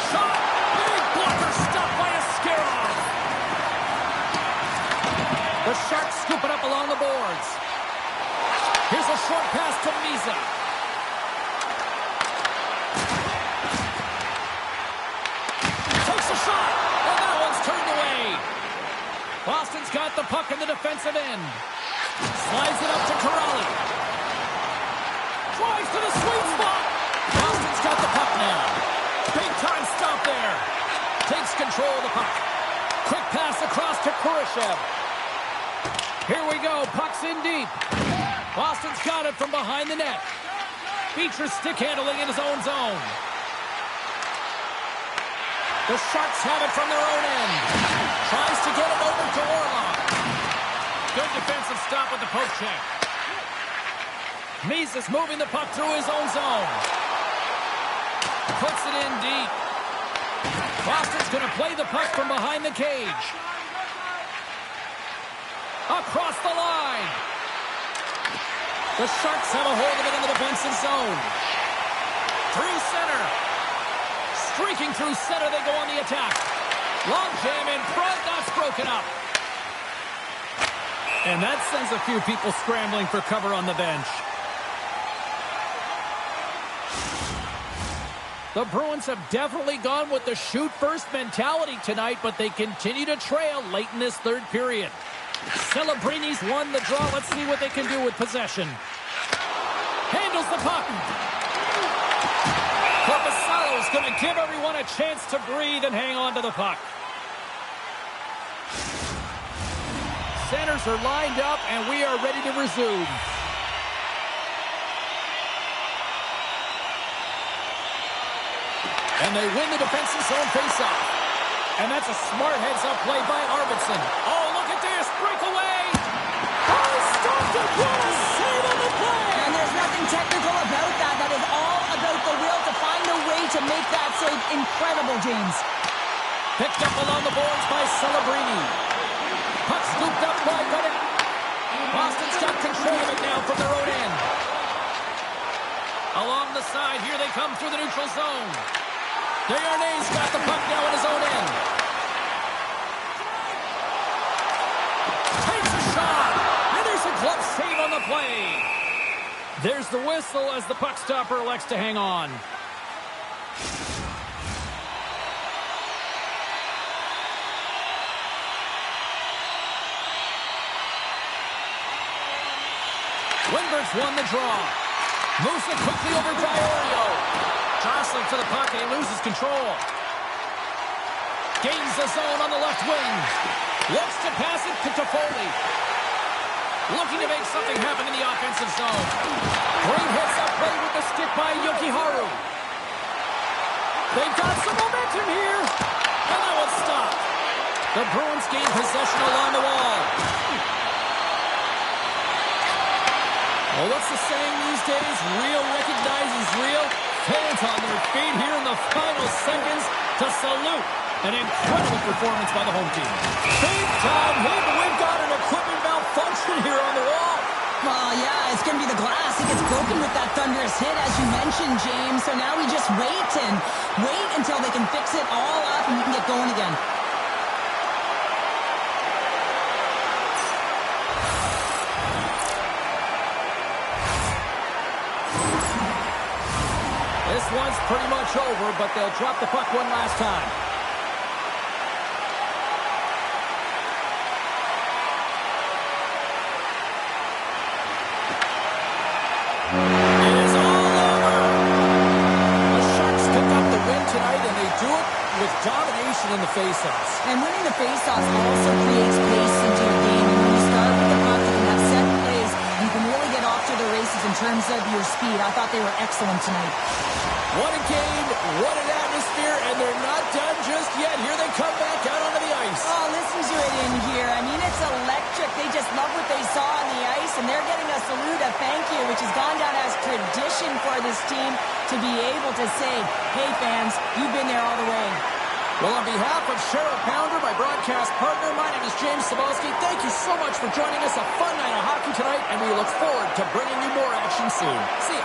Shot! Big blocker stop by Ascarov. The Sharks scoop it up along the boards. Here's a short pass to Misa. Takes a shot. And that one's turned away. Boston's got the puck in the defensive end. Slides it up to Corrali. Drives to the sweet spot. Boston's got the puck now. Big time stop there. Takes control of the puck. Quick pass across to Kurashev. Here we go. Puck's in deep. Boston's got it from behind the net. Beecher's stick handling in his own zone. The Sharks have it from their own end. Tries to get it over to Orlov. Good defensive stop with the poke check. Mises moving the puck through his own zone. Puts it in deep. Boston's going to play the puck from behind the cage. Across the line. The Sharks have a hold of it in the defensive zone. Through center. Streaking through center, they go on the attack. Long jam in front, that's broken up. And that sends a few people scrambling for cover on the bench. The Bruins have definitely gone with the shoot-first mentality tonight, but they continue to trail late in this third period. Celebrini's won the draw. Let's see what they can do with possession. Handles the puck. Korpisalo's going to give everyone a chance to breathe and hang on to the puck. Centers are lined up, and we are ready to resume. And they win the defensive zone faceoff. And that's a smart heads-up play by Arvidsson. Oh, look at this. Breakaway. Oh, stopped it. What a save on the play. And there's nothing technical about that. That is all about the will to find a way to make that save. Incredible, James. Picked up along the boards by Celebrini. Puck scooped up by Godet. Boston's got control of it now from their own end. Along the side, here they come through the neutral zone. Desharnais got the puck now in his own end. Takes a shot. And there's a glove save on the play. There's the whistle as the puck stopper elects to hang on. Wingberg's won the draw. Moves it quickly over Diorio. Jostling for the puck, and he loses control. Gains the zone on the left wing. Looks to pass it to Toffoli. Looking to make something happen in the offensive zone. Great hits up play with the stick by Yokiharu. They've got some momentum here. And that one's stopped. The Bruins gain possession along the wall. Well, what's the saying these days? Real recognizes real. Fans on their feet here in the final seconds to salute an incredible performance by the home team. Big time hit, but we've got an equipment malfunction here on the wall. Well, yeah, it's going to be the glass. It gets broken with that thunderous hit, as you mentioned, James. So now we just wait until they can fix it all up and we can get going again. This one's pretty much over, but they'll drop the puck one last time. It is all over. The Sharks pick up the win tonight, and they do it with domination in the faceoffs. And winning the faceoffs also creates pace into your game. And when you start with the puck, you can have set plays. You can really get off to the races in terms of your speed. I thought they were excellent tonight. What a game, what an atmosphere, and they're not done just yet. Here they come back out onto the ice. Oh, listen to it in here. I mean, it's electric. They just love what they saw on the ice, and they're getting a salute, a thank you, which has gone down as tradition for this team to be able to say, hey, fans, you've been there all the way. Well, on behalf of Cheryl Pounder, my broadcast partner, my name is James Cebulski. Thank you so much for joining us. A fun night of hockey tonight, and we look forward to bringing you more action soon. See ya.